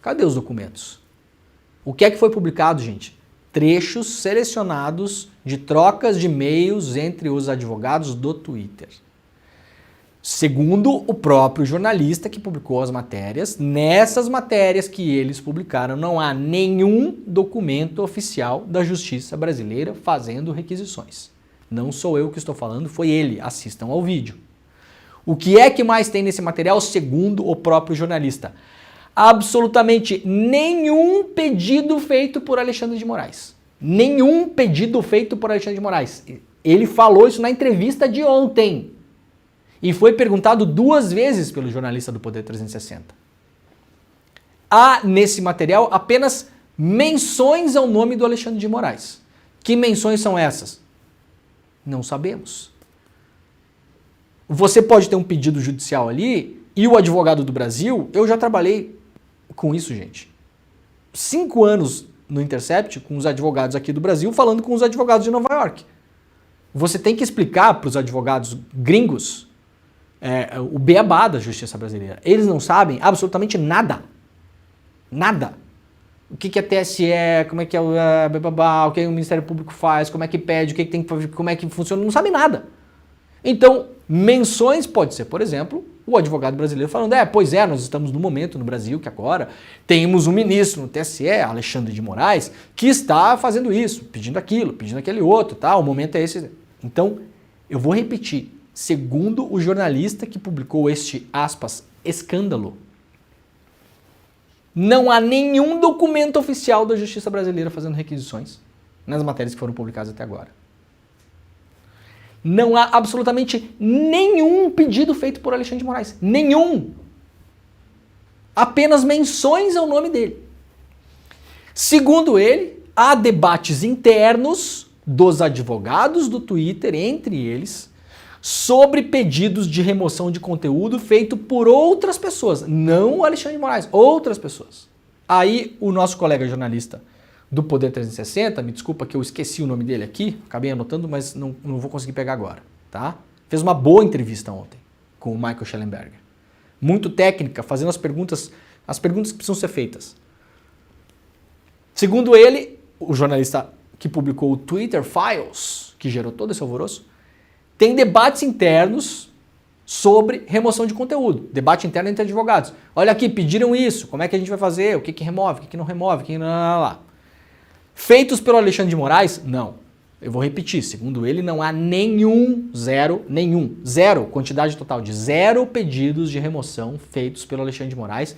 Cadê os documentos? O que é que foi publicado, gente? Trechos selecionados de trocas de e-mails entre os advogados do Twitter. Segundo o próprio jornalista que publicou as matérias, nessas matérias que eles publicaram não há nenhum documento oficial da Justiça Brasileira fazendo requisições. Não sou eu que estou falando, foi ele. Assistam ao vídeo. O que é que mais tem nesse material, segundo o próprio jornalista? Absolutamente nenhum pedido feito por Alexandre de Moraes. Nenhum pedido feito por Alexandre de Moraes. Ele falou isso na entrevista de ontem. E foi perguntado 2 vezes pelo jornalista do Poder 360. Há nesse material apenas menções ao nome do Alexandre de Moraes. Que menções são essas? Não sabemos. Você pode ter um pedido judicial ali e o advogado do Brasil, eu já trabalhei com isso, gente. 5 anos no Intercept com os advogados aqui do Brasil falando com os advogados de Nova York. Você tem que explicar para os advogados gringos o beabá da Justiça Brasileira. Eles não sabem absolutamente nada. Nada. O que é TSE, como é que é o que o Ministério Público faz, como é que pede, o que tem que fazer, como é que funciona, não sabem nada. Então, menções pode ser, por exemplo, o advogado brasileiro falando, pois é, nós estamos no momento no Brasil que agora temos um ministro no TSE, Alexandre de Moraes, que está fazendo isso, pedindo aquilo, pedindo aquele outro, tá? O momento é esse. Então, eu vou repetir. Segundo o jornalista que publicou este, aspas, escândalo, não há nenhum documento oficial da Justiça Brasileira fazendo requisições nas matérias que foram publicadas até agora. Não há absolutamente nenhum pedido feito por Alexandre de Moraes. Nenhum. Apenas menções ao nome dele. Segundo ele, há debates internos dos advogados do Twitter, entre eles, sobre pedidos de remoção de conteúdo feito por outras pessoas, não o Alexandre de Moraes, outras pessoas. Aí o nosso colega jornalista do Poder 360, me desculpa que eu esqueci o nome dele aqui, acabei anotando, mas não vou conseguir pegar agora, tá? Fez uma boa entrevista ontem com o Michael Schellenberger. Muito técnica, fazendo as perguntas que precisam ser feitas. Segundo ele, o jornalista que publicou o Twitter Files, que gerou todo esse alvoroço, tem debates internos sobre remoção de conteúdo. Debate interno entre advogados. Olha aqui, pediram isso, como é que a gente vai fazer? O que remove, o que não remove, o que não... Feitos pelo Alexandre de Moraes? Não. Eu vou repetir, segundo ele, não há zero, quantidade total de 0 pedidos de remoção feitos pelo Alexandre de Moraes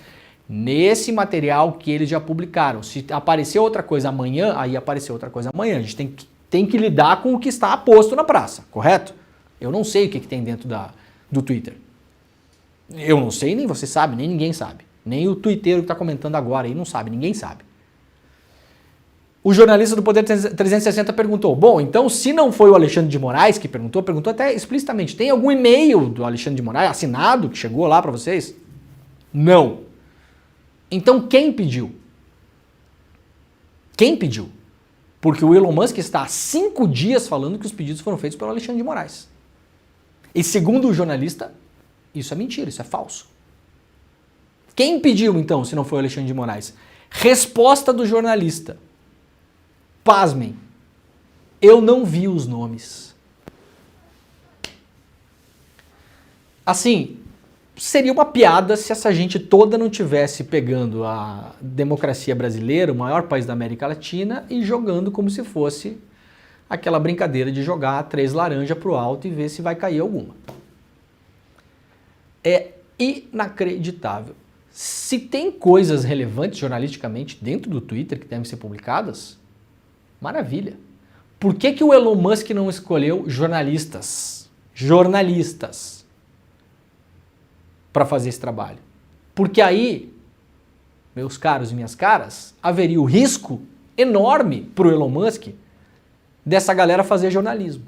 nesse material que eles já publicaram. Se aparecer outra coisa amanhã, aí apareceu outra coisa amanhã. A gente tem que lidar com o que está posto na praça, correto? Eu não sei o que tem dentro do Twitter. Eu não sei, nem você sabe, nem ninguém sabe. Nem o twitteiro que está comentando agora aí não sabe, ninguém sabe. o jornalista do Poder 360 perguntou, bom, então se não foi o Alexandre de Moraes que perguntou até explicitamente, tem algum e-mail do Alexandre de Moraes assinado que chegou lá para vocês? Não. Então quem pediu? Quem pediu? Porque o Elon Musk está há 5 dias falando que os pedidos foram feitos pelo Alexandre de Moraes. E segundo o jornalista, isso é mentira, isso é falso. Quem pediu então, se não foi o Alexandre de Moraes? Resposta do jornalista. Pasmem, eu não vi os nomes. Assim, seria uma piada se essa gente toda não tivesse pegando a democracia brasileira, o maior país da América Latina, e jogando como se fosse aquela brincadeira de jogar 3 laranjas pro alto e ver se vai cair alguma. É inacreditável. Se tem coisas relevantes jornalisticamente dentro do Twitter que devem ser publicadas, maravilha. Por que que o Elon Musk não escolheu jornalistas? Jornalistas. Para fazer esse trabalho. Porque aí, meus caros e minhas caras, haveria o risco enorme para o Elon Musk dessa galera fazer jornalismo.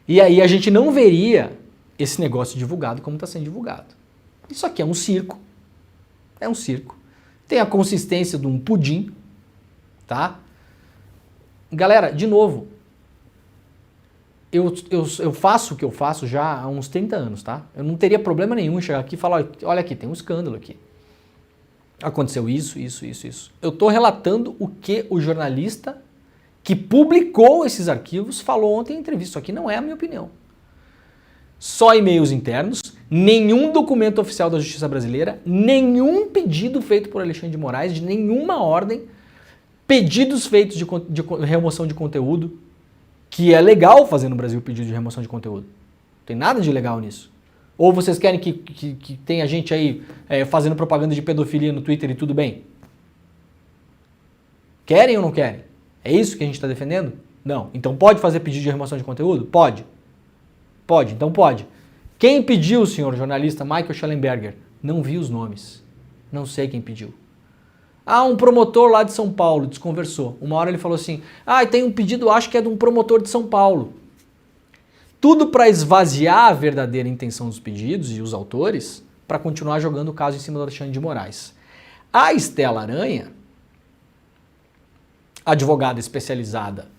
E aí a gente não veria esse negócio divulgado como está sendo divulgado. Isso aqui é um circo. É um circo. Tem a consistência de um pudim, tá? Galera, de novo, eu faço o que eu faço já há uns 30 anos, tá? Eu não teria problema nenhum em chegar aqui e falar, olha aqui, tem um escândalo aqui. Aconteceu isso. Eu estou relatando o que o jornalista que publicou esses arquivos falou ontem em entrevista. Isso aqui não é a minha opinião. Só e-mails internos, nenhum documento oficial da Justiça Brasileira, nenhum pedido feito por Alexandre de Moraes, de nenhuma ordem, pedidos feitos de remoção de conteúdo, que é legal fazer no Brasil pedido de remoção de conteúdo. Não tem nada de legal nisso. Ou vocês querem que tenha gente aí fazendo propaganda de pedofilia no Twitter e tudo bem? Querem ou não querem? É isso que a gente está defendendo? Não. Então pode fazer pedido de remoção de conteúdo? Pode. Pode, então pode. Quem pediu, senhor jornalista Michael Schellenberger? Não vi os nomes. Não sei quem pediu. Ah, um promotor lá de São Paulo desconversou. Uma hora ele falou assim, tem um pedido, acho que é de um promotor de São Paulo. Tudo para esvaziar a verdadeira intenção dos pedidos e os autores para continuar jogando o caso em cima do Alexandre de Moraes. A Estela Aranha, advogada especializada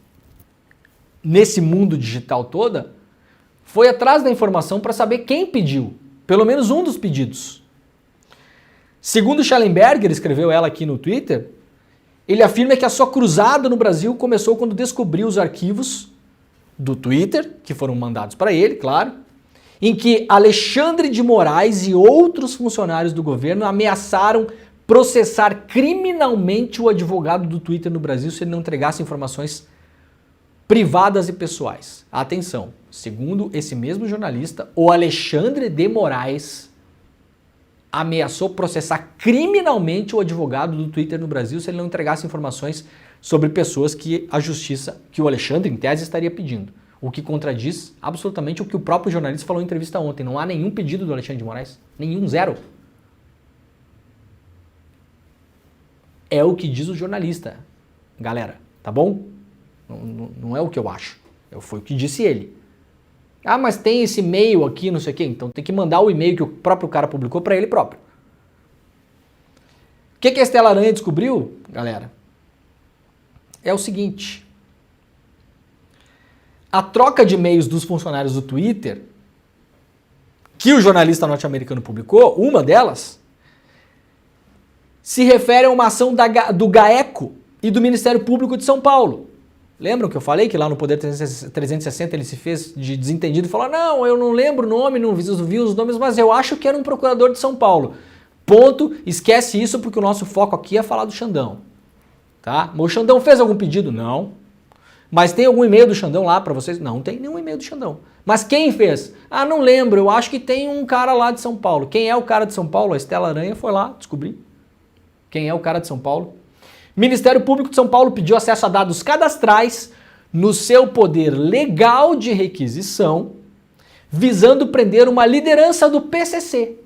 nesse mundo digital toda, foi atrás da informação para saber quem pediu, pelo menos um dos pedidos. Segundo Schellenberger, escreveu ela aqui no Twitter, ele afirma que a sua cruzada no Brasil começou quando descobriu os arquivos do Twitter, que foram mandados para ele, claro, em que Alexandre de Moraes e outros funcionários do governo ameaçaram processar criminalmente o advogado do Twitter no Brasil se ele não entregasse informações privadas e pessoais. Atenção, segundo esse mesmo jornalista, o Alexandre de Moraes ameaçou processar criminalmente o advogado do Twitter no Brasil se ele não entregasse informações sobre pessoas que a justiça, que o Alexandre, em tese, estaria pedindo. O que contradiz absolutamente o que o próprio jornalista falou em entrevista ontem. Não há nenhum pedido do Alexandre de Moraes. Nenhum, zero. É o que diz o jornalista, galera, tá bom? Não é o que eu acho. Foi o que disse ele. Ah, mas tem esse e-mail aqui, não sei o quê. Então tem que mandar o e-mail que o próprio cara publicou para ele próprio. O que a Estela Aranha descobriu, galera? É o seguinte. A troca de e-mails dos funcionários do Twitter, que o jornalista norte-americano publicou, uma delas, se refere a uma ação do GAECO e do Ministério Público de São Paulo. Lembram que eu falei que lá no Poder 360 ele se fez de desentendido e falou, não, eu não lembro o nome, não vi os nomes, mas eu acho que era um procurador de São Paulo. Ponto, esquece isso porque o nosso foco aqui é falar do Xandão. Tá? Mas o Xandão fez algum pedido? Não. Mas tem algum e-mail do Xandão lá para vocês? Não tem nenhum e-mail do Xandão. Mas quem fez? Ah, não lembro, eu acho que tem um cara lá de São Paulo. Quem é o cara de São Paulo? A Estela Aranha foi lá descobrir. Quem é o cara de São Paulo? Ministério Público de São Paulo pediu acesso a dados cadastrais no seu poder legal de requisição, visando prender uma liderança do PCC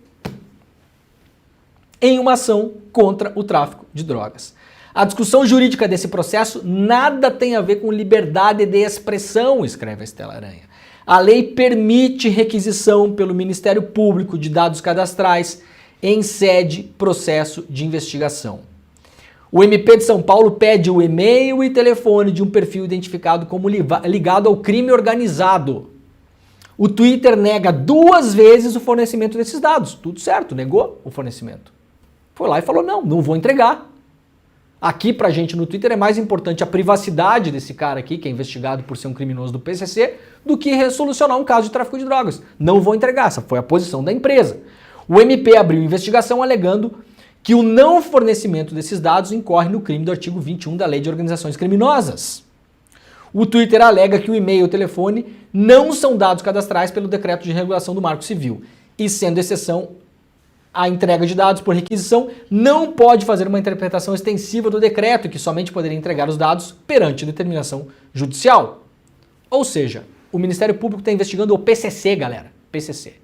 em uma ação contra o tráfico de drogas. A discussão jurídica desse processo nada tem a ver com liberdade de expressão, escreve a Estela Aranha. A lei permite requisição pelo Ministério Público de dados cadastrais em sede processo de investigação. O MP de São Paulo pede o e-mail e telefone de um perfil identificado como ligado ao crime organizado. O Twitter nega 2 vezes o fornecimento desses dados. Tudo certo, negou o fornecimento. Foi lá e falou, não vou entregar. Aqui pra gente no Twitter é mais importante a privacidade desse cara aqui, que é investigado por ser um criminoso do PCC, do que resolucionar um caso de tráfico de drogas. Não vou entregar, essa foi a posição da empresa. O MP abriu investigação alegando que o não fornecimento desses dados incorre no crime do artigo 21 da Lei de Organizações Criminosas. O Twitter alega que o e-mail e o telefone não são dados cadastrais pelo decreto de regulação do Marco Civil e, sendo exceção à entrega de dados por requisição, não pode fazer uma interpretação extensiva do decreto, que somente poderia entregar os dados perante determinação judicial. Ou seja, o Ministério Público está investigando o PCC, galera. PCC.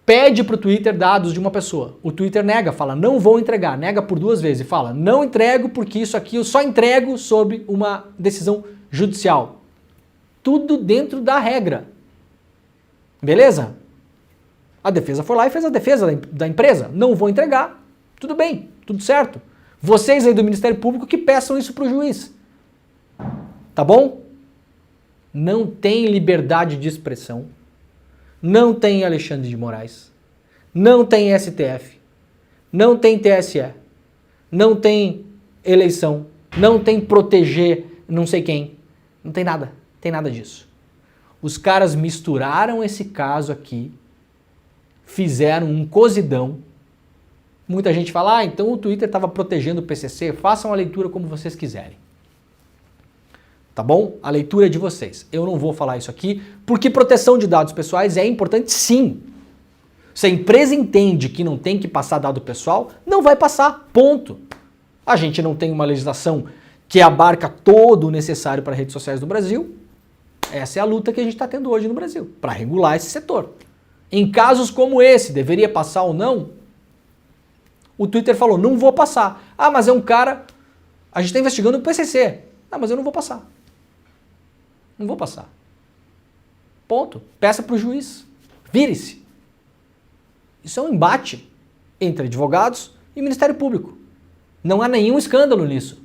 Pede para o Twitter dados de uma pessoa. O Twitter nega, fala, não vou entregar. Nega por 2 vezes e fala, não entrego porque isso aqui eu só entrego sob uma decisão judicial. Tudo dentro da regra. Beleza? A defesa foi lá e fez a defesa da empresa. Não vou entregar. Tudo bem, tudo certo. Vocês aí do Ministério Público que peçam isso para o juiz. Tá bom? Não tem liberdade de expressão. Não tem Alexandre de Moraes. Não tem STF. Não tem TSE. Não tem eleição. Não tem proteger não sei quem. Não tem nada. Tem nada disso. Os caras misturaram esse caso aqui, fizeram um cozidão. Muita gente fala, então o Twitter estava protegendo o PCC. Façam a leitura como vocês quiserem. Tá bom? A leitura é de vocês. Eu não vou falar isso aqui, porque proteção de dados pessoais é importante sim. Se a empresa entende que não tem que passar dado pessoal, não vai passar, ponto. A gente não tem uma legislação que abarca todo o necessário para redes sociais do Brasil. Essa é a luta que a gente está tendo hoje no Brasil, para regular esse setor. Em casos como esse, deveria passar ou não? O Twitter falou, não vou passar. Ah, mas é um cara, a gente está investigando o PCC. Ah, mas eu não vou passar. Não vou passar. Ponto. Peça para o juiz. Vire-se. Isso é um embate entre advogados e Ministério Público. Não há nenhum escândalo nisso.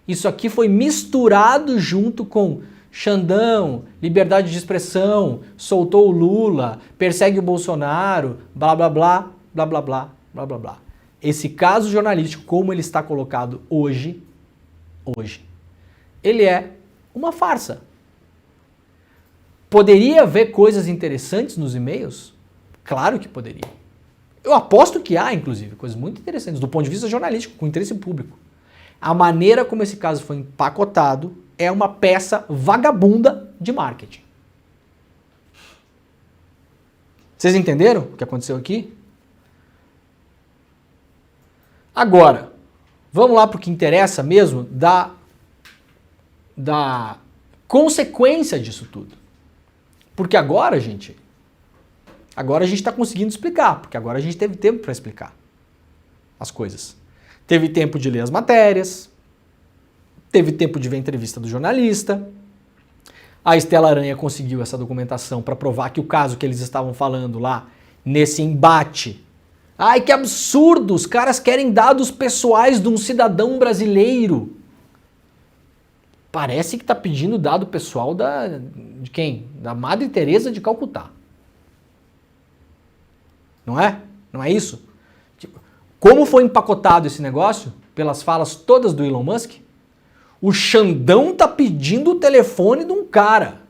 Isso aqui foi misturado junto com Xandão, liberdade de expressão, soltou o Lula, persegue o Bolsonaro, blá blá blá, blá blá blá, blá blá blá. Esse caso jornalístico, como ele está colocado hoje, ele é uma farsa. Poderia haver coisas interessantes nos e-mails? Claro que poderia. Eu aposto que há, inclusive, coisas muito interessantes do ponto de vista jornalístico, com interesse público. A maneira como esse caso foi empacotado é uma peça vagabunda de marketing. Vocês entenderam o que aconteceu aqui? Agora, vamos lá para o que interessa mesmo da consequência disso tudo. Porque agora, gente, a gente está conseguindo explicar, porque agora a gente teve tempo para explicar as coisas. Teve tempo de ler as matérias, teve tempo de ver a entrevista do jornalista, a Estela Aranha conseguiu essa documentação para provar que o caso que eles estavam falando lá, nesse embate, ai que absurdo, os caras querem dados pessoais de um cidadão brasileiro. Parece que está pedindo dado pessoal de quem? Da Madre Teresa de Calcutá. Não é? Não é isso? Como foi empacotado esse negócio, pelas falas todas do Elon Musk, o Xandão tá pedindo o telefone de um cara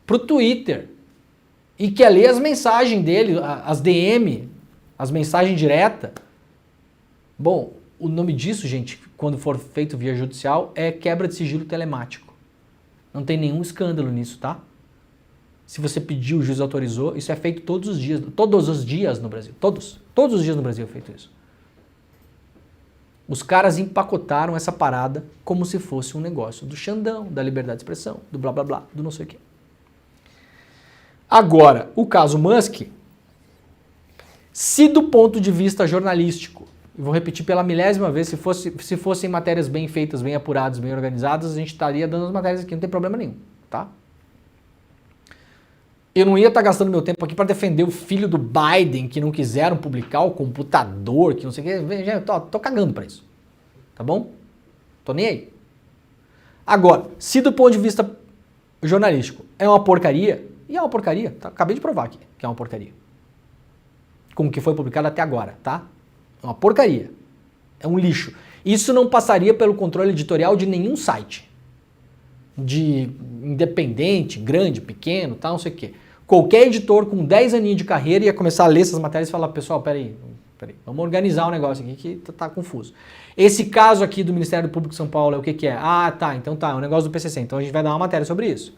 pro Twitter e quer ler as mensagens dele, as DM, as mensagens diretas. Bom, o nome disso, gente, quando for feito via judicial, é quebra de sigilo telemático. Não tem nenhum escândalo nisso, tá? Se você pediu, o juiz autorizou, isso é feito todos os dias no Brasil. Todos os dias no Brasil é feito isso. Os caras empacotaram essa parada como se fosse um negócio do Xandão, da liberdade de expressão, do blá blá blá, do não sei o quê. Agora, o caso Musk, se do ponto de vista jornalístico e vou repetir pela milésima vez, se fossem matérias bem feitas, bem apuradas, bem organizadas, a gente estaria dando as matérias aqui, não tem problema nenhum, tá? Eu não ia estar gastando meu tempo aqui para defender o filho do Biden, que não quiseram publicar o computador, que não sei o que, eu tô cagando para isso, tá bom? Tô nem aí. Agora, se do ponto de vista jornalístico é uma porcaria, e é uma porcaria, tá? Acabei de provar aqui que é uma porcaria. Como que foi publicado até agora, tá? É uma porcaria. É um lixo. Isso não passaria pelo controle editorial de nenhum site. De independente, grande, pequeno, tal, não sei o quê. Qualquer editor com 10 aninhos de carreira ia começar a ler essas matérias e falar, pessoal, peraí, vamos organizar o negócio aqui que tá confuso. Esse caso aqui do Ministério Público de São Paulo é o que que é? Ah, tá, então tá, é um negócio do PCC, então a gente vai dar uma matéria sobre isso.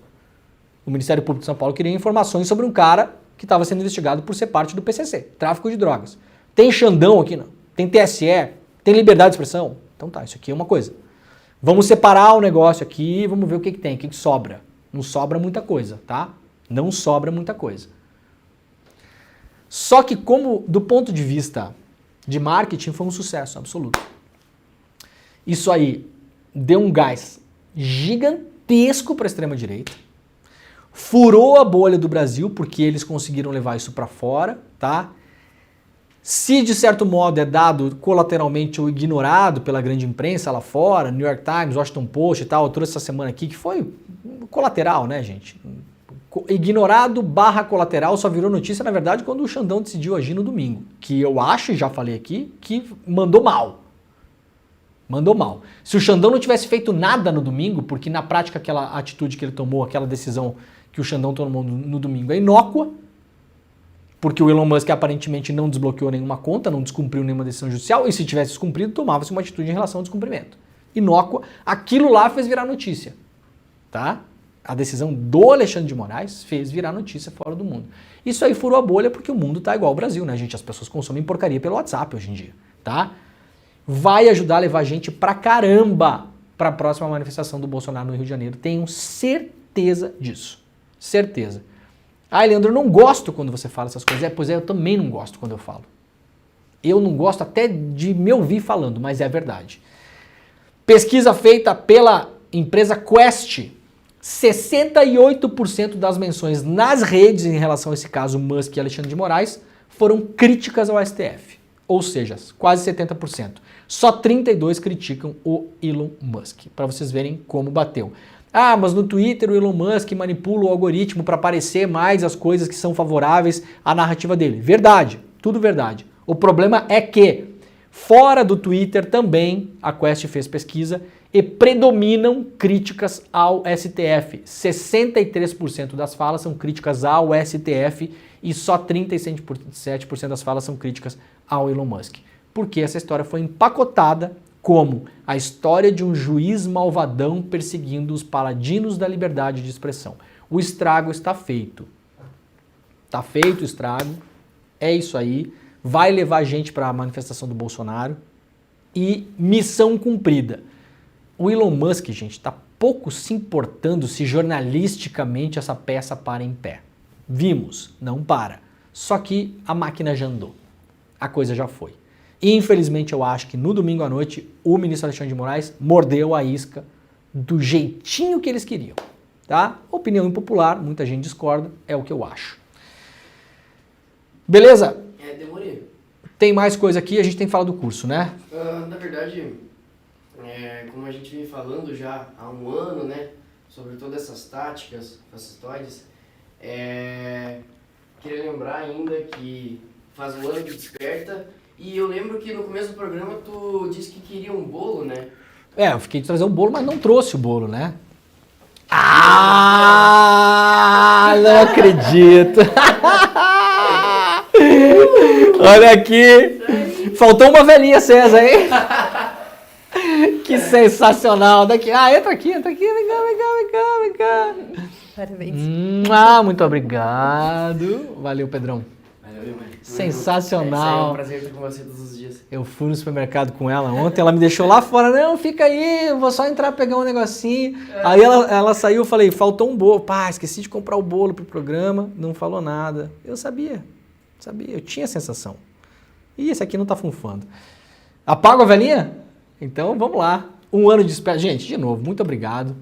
O Ministério Público de São Paulo queria informações sobre um cara que estava sendo investigado por ser parte do PCC, tráfico de drogas. Tem Xandão aqui, não? Tem TSE, tem liberdade de expressão. Então tá, isso aqui é uma coisa. Vamos separar o negócio aqui, vamos ver o que que tem, o que que sobra. Não sobra muita coisa, tá? Não sobra muita coisa. Só que como, do ponto de vista de marketing, foi um sucesso absoluto. Isso aí deu um gás gigantesco para a extrema-direita, furou a bolha do Brasil, porque eles conseguiram levar isso para fora, tá? Se de certo modo é dado colateralmente ou ignorado pela grande imprensa lá fora, New York Times, Washington Post e tal, eu trouxe essa semana aqui, que foi colateral, né, gente? Ignorado / colateral só virou notícia, na verdade, quando o Xandão decidiu agir no domingo, que eu acho, e já falei aqui, que mandou mal. Mandou mal. Se o Xandão não tivesse feito nada no domingo, porque na prática aquela atitude que ele tomou, aquela decisão que o Xandão tomou no domingo é inócua, porque o Elon Musk aparentemente não desbloqueou nenhuma conta, não descumpriu nenhuma decisão judicial, e se tivesse descumprido, tomava-se uma atitude em relação ao descumprimento. Inócua. Aquilo lá fez virar notícia, tá? A decisão do Alexandre de Moraes fez virar notícia fora do mundo. Isso aí furou a bolha porque o mundo tá igual ao Brasil, né, gente? As pessoas consomem porcaria pelo WhatsApp hoje em dia, tá? Vai ajudar a levar gente pra caramba pra próxima manifestação do Bolsonaro no Rio de Janeiro. Tenho certeza disso. Certeza. Ah, Leandro, eu não gosto quando você fala essas coisas. Pois é, eu também não gosto quando eu falo. Eu não gosto até de me ouvir falando, mas é verdade. Pesquisa feita pela empresa Quest, 68% das menções nas redes em relação a esse caso Musk e Alexandre de Moraes foram críticas ao STF. Ou seja, quase 70%. Só 32% criticam o Elon Musk, para vocês verem como bateu. Ah, mas no Twitter o Elon Musk manipula o algoritmo para aparecer mais as coisas que são favoráveis à narrativa dele. Verdade, tudo verdade. O problema é que, fora do Twitter também, a Quest fez pesquisa e predominam críticas ao STF. 63% das falas são críticas ao STF e só 37% das falas são críticas ao Elon Musk. Porque essa história foi empacotada como a história de um juiz malvadão perseguindo os paladinos da liberdade de expressão. O estrago está feito. Está feito o estrago, é isso aí, vai levar gente para a manifestação do Bolsonaro e missão cumprida. O Elon Musk, gente, está pouco se importando se jornalisticamente essa peça para em pé. Vimos, não para. Só que a máquina já andou. A coisa já foi. E, infelizmente, eu acho que no domingo à noite o ministro Alexandre de Moraes mordeu a isca do jeitinho que eles queriam. Tá? Opinião impopular, muita gente discorda, é o que eu acho. Beleza? Demorei. Tem mais coisa aqui, a gente tem que falar do curso, né? Na verdade, como a gente vem falando já há um ano, né, sobre todas essas táticas fascistoides, queria lembrar ainda que faz um ano que desperta, e eu lembro que no começo do programa tu disse que queria um bolo, né? Eu fiquei de trazer um bolo, mas não trouxe o bolo, né? Ah, não acredito. Olha aqui. Faltou uma velhinha acesa, hein? Que sensacional. Daqui. Entra aqui. Vem cá. Parabéns. Muito obrigado. Valeu, Pedrão. Valeu, mãe. Sensacional. É um prazer estar com você todos os dias. Eu fui no supermercado com ela ontem, ela me deixou lá fora. Não, fica aí, eu vou só entrar pegar um negocinho. Aí ela saiu, eu falei, faltou um bolo. Pá, esqueci de comprar o bolo pro programa, não falou nada. Eu sabia, eu tinha a sensação. E esse aqui não tá funfando. Apago a velhinha? Então vamos lá. Um ano de espera. Gente, de novo, muito obrigado.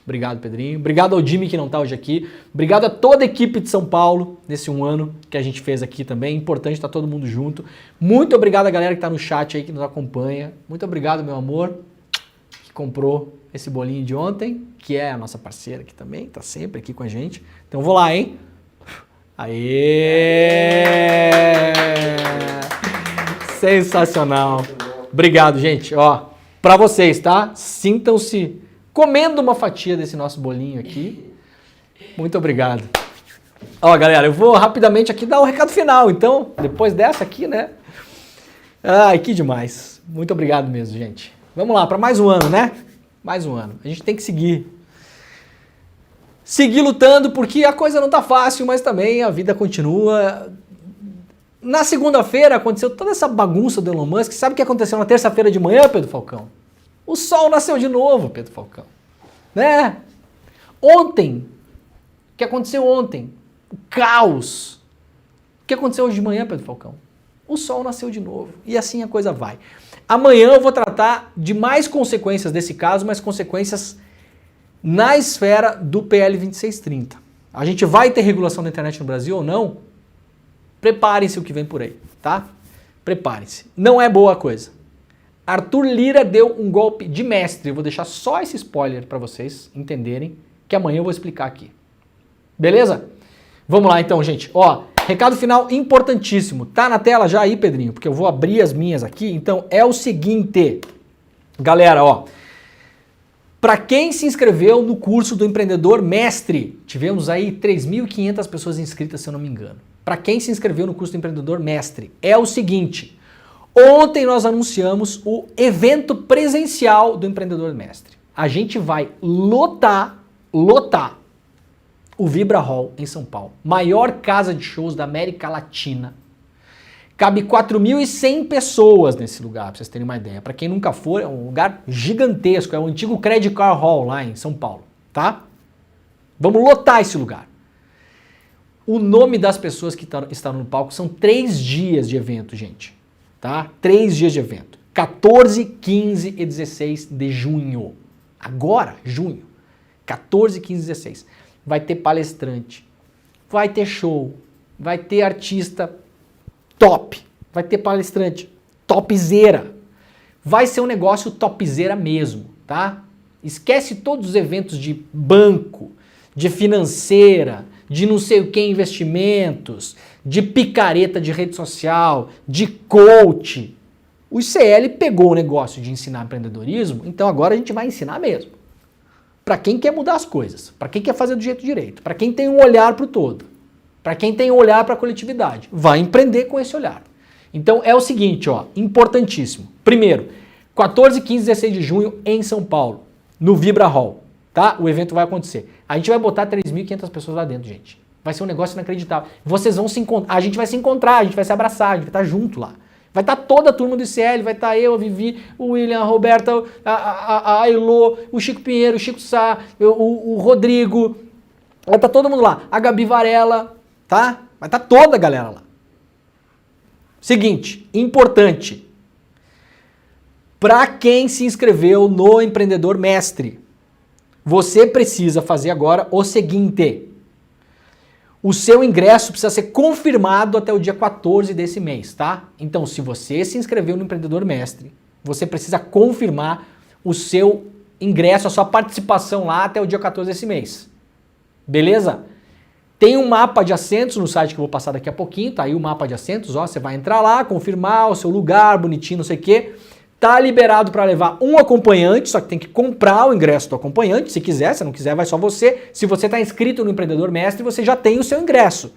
Obrigado, Pedrinho. Obrigado ao Jimmy que não está hoje aqui. Obrigado a toda a equipe de São Paulo nesse um ano que a gente fez aqui também. Importante estar todo mundo junto. Muito obrigado a galera que está no chat aí, que nos acompanha. Muito obrigado, meu amor, que comprou esse bolinho de ontem, que é a nossa parceira aqui também, está sempre aqui com a gente. Então vou lá, hein? Aê! Sensacional. Obrigado, gente. Ó, para vocês, tá? Sintam-se comendo uma fatia desse nosso bolinho aqui. Muito obrigado. Ó, galera, eu vou rapidamente aqui dar o recado final. Então, depois dessa aqui, né? Ai, que demais. Muito obrigado mesmo, gente. Vamos lá, para mais um ano, né? Mais um ano. A gente tem que seguir lutando, porque a coisa não tá fácil, mas também a vida continua. Na segunda-feira aconteceu toda essa bagunça do Elon Musk. Sabe o que aconteceu na terça-feira de manhã, Pedro Falcão? O sol nasceu de novo, Pedro Falcão. Né? Ontem, o que aconteceu ontem? O caos. O que aconteceu hoje de manhã, Pedro Falcão? O sol nasceu de novo. E assim a coisa vai. Amanhã eu vou tratar de mais consequências desse caso, mas consequências na esfera do PL 2630. A gente vai ter regulação da internet no Brasil ou não? Preparem-se o que vem por aí, tá? Preparem-se. Não é boa coisa. Arthur Lira deu um golpe de mestre. Eu vou deixar só esse spoiler para vocês entenderem, que amanhã eu vou explicar aqui. Beleza? Vamos lá então, gente. Ó, recado final importantíssimo. Tá na tela já aí, Pedrinho? Porque eu vou abrir as minhas aqui. Então é o seguinte. Galera, ó. Para quem se inscreveu no curso do Empreendedor Mestre, tivemos aí 3.500 pessoas inscritas, se eu não me engano. Para quem se inscreveu no curso do Empreendedor Mestre, é o seguinte. Ontem nós anunciamos o evento presencial do Empreendedor Mestre. A gente vai lotar o Vibra Hall em São Paulo. Maior casa de shows da América Latina. Cabe 4.100 pessoas nesse lugar, para vocês terem uma ideia. Para quem nunca for, é um lugar gigantesco. É o antigo Credit Card Hall lá em São Paulo, tá? Vamos lotar esse lugar. O nome das pessoas que estarão no palco são 3 dias de evento, gente. Tá? 3 dias de evento. 14, 15 e 16 de junho. Agora, junho. 14, 15 e 16. Vai ter palestrante. Vai ter show. Vai ter artista top. Vai ter palestrante topzera. Vai ser um negócio topzera mesmo, tá? Esquece todos os eventos de banco, de financeira, de não sei o que investimentos, de picareta de rede social, de coach. O ICL pegou o negócio de ensinar empreendedorismo, então agora a gente vai ensinar mesmo. Para quem quer mudar as coisas, para quem quer fazer do jeito direito, para quem tem um olhar para o todo, para quem tem um olhar para a coletividade, vai empreender com esse olhar. Então é o seguinte, ó, importantíssimo. Primeiro, 14, 15 e 16 de junho em São Paulo, no Vibra Hall, tá? O evento vai acontecer. A gente vai botar 3.500 pessoas lá dentro, gente. Vai ser um negócio inacreditável. Vocês vão se encontrar, a gente vai se encontrar, a gente vai se abraçar, a gente vai estar junto lá. Vai estar toda a turma do ICL, vai estar eu, a Vivi, o William, a Roberta, a Elô, o Chico Pinheiro, o Chico Sá, o Rodrigo. Vai estar todo mundo lá. A Gabi Varela, tá? Vai estar toda a galera lá. Seguinte, importante. Para quem se inscreveu no Empreendedor Mestre, você precisa fazer agora o seguinte. O seu ingresso precisa ser confirmado até o dia 14 desse mês, tá? Então, se você se inscreveu no Empreendedor Mestre, você precisa confirmar o seu ingresso, a sua participação lá até o dia 14 desse mês. Beleza? Tem um mapa de assentos no site que eu vou passar daqui a pouquinho, tá aí o mapa de assentos, ó, você vai entrar lá, confirmar o seu lugar, bonitinho, não sei o quê. Tá liberado para levar um acompanhante, só que tem que comprar o ingresso do acompanhante, se quiser, se não quiser vai só você. Se você está inscrito no Empreendedor Mestre, você já tem o seu ingresso.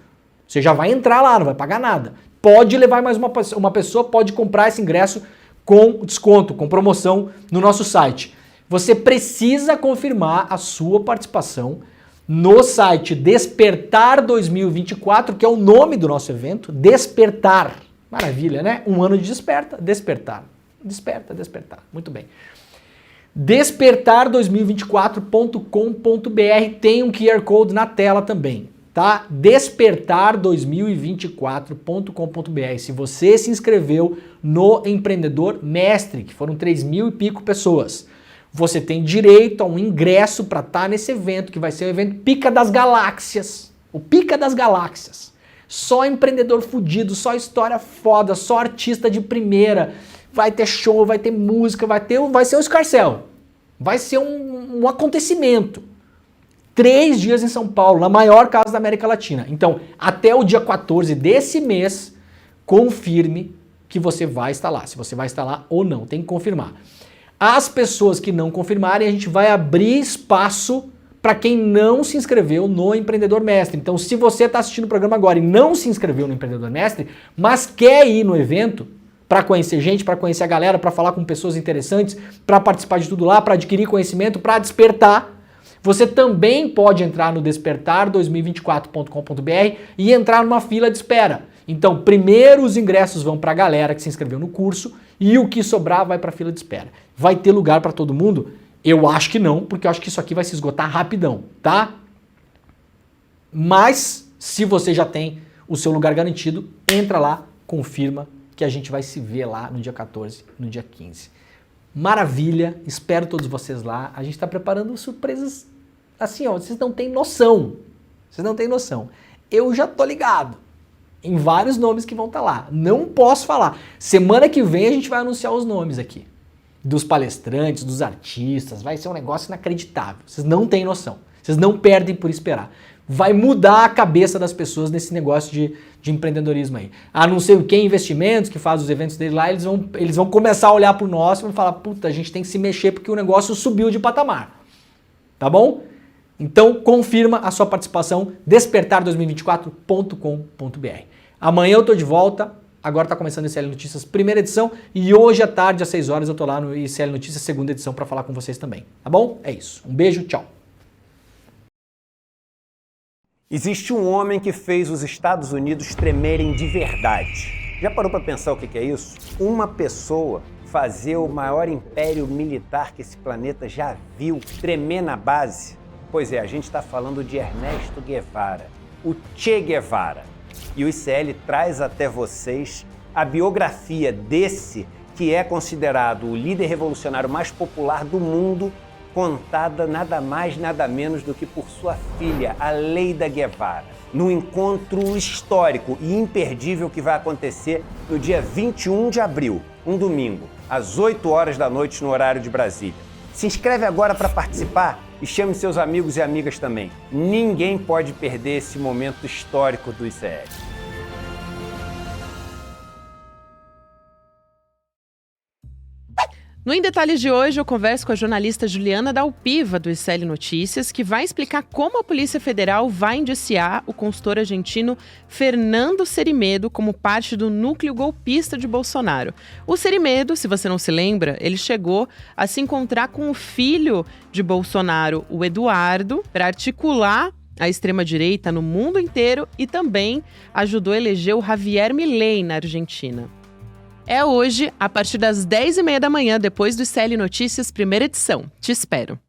Você já vai entrar lá, não vai pagar nada. Pode levar mais uma pessoa, pode comprar esse ingresso com desconto, com promoção no nosso site. Você precisa confirmar a sua participação no site Despertar 2024, que é o nome do nosso evento, Despertar. Maravilha, né? Um ano de desperta, despertar. Despertar. Muito bem. Despertar2024.com.br, tem um QR Code na tela também. tá? Despertar2024.com.br. Se você se inscreveu no Empreendedor Mestre, que foram 3.000 e pico pessoas, você tem direito a um ingresso para estar nesse evento, que vai ser o evento Pica das Galáxias. O Pica das Galáxias. Só empreendedor fudido, só história foda, só artista de primeira. Vai ter show, vai ter música, vai ser um escarcéu. Vai ser um acontecimento. 3 dias em São Paulo, na maior casa da América Latina. Então, até o dia 14 desse mês, confirme que você vai estar lá. Se você vai estar lá ou não, tem que confirmar. As pessoas que não confirmarem, a gente vai abrir espaço para quem não se inscreveu no Empreendedor Mestre. Então, se você está assistindo o programa agora e não se inscreveu no Empreendedor Mestre, mas quer ir no evento, para conhecer gente, para conhecer a galera, para falar com pessoas interessantes, para participar de tudo lá, para adquirir conhecimento, para despertar, você também pode entrar no despertar2024.com.br e entrar numa fila de espera. Então, primeiro os ingressos vão para a galera que se inscreveu no curso e o que sobrar vai para a fila de espera. Vai ter lugar para todo mundo? Eu acho que não, porque eu acho que isso aqui vai se esgotar rapidão, tá? Mas, se você já tem o seu lugar garantido, entra lá, confirma que a gente vai se ver lá no dia 14, no dia 15. Maravilha, espero todos vocês lá. A gente está preparando surpresas assim, ó, vocês não têm noção. Vocês não têm noção. Eu já tô ligado em vários nomes que vão estar lá. Não posso falar. Semana que vem a gente vai anunciar os nomes aqui. Dos palestrantes, dos artistas. Vai ser um negócio inacreditável. Vocês não têm noção. Vocês não perdem por esperar. Vai mudar a cabeça das pessoas nesse negócio de empreendedorismo aí. A não ser quem investimentos, que faz os eventos dele lá, eles vão começar a olhar pro nosso e vão falar, puta, a gente tem que se mexer porque o negócio subiu de patamar. Tá bom? Então, confirma a sua participação, despertar2024.com.br. Amanhã eu tô de volta, agora tá começando o ICL Notícias primeira edição e hoje à tarde, às 6 horas, eu tô lá no ICL Notícias segunda edição para falar com vocês também. Tá bom? É isso. Um beijo, tchau. Existe um homem que fez os Estados Unidos tremerem de verdade. Já parou para pensar o que é isso? Uma pessoa fazer o maior império militar que esse planeta já viu tremer na base? Pois é, a gente está falando de Ernesto Guevara, o Che Guevara. E o ICL traz até vocês a biografia desse que é considerado o líder revolucionário mais popular do mundo, contada nada mais, nada menos do que por sua filha, a Leida Guevara, num encontro histórico e imperdível que vai acontecer no dia 21 de abril, um domingo, às 8 horas da noite no horário de Brasília. Se inscreve agora para participar e chame seus amigos e amigas também. Ninguém pode perder esse momento histórico do ICL. No Em Detalhes de hoje, eu converso com a jornalista Juliana Dalpiva, do ICL Notícias, que vai explicar como a Polícia Federal vai indiciar o consultor argentino Fernando Cerimedo como parte do núcleo golpista de Bolsonaro. O Cerimedo, se você não se lembra, ele chegou a se encontrar com o filho de Bolsonaro, o Eduardo, para articular a extrema-direita no mundo inteiro e também ajudou a eleger o Javier Milei na Argentina. É hoje, a partir das 10h30 da manhã, depois do ICL Notícias, primeira edição. Te espero.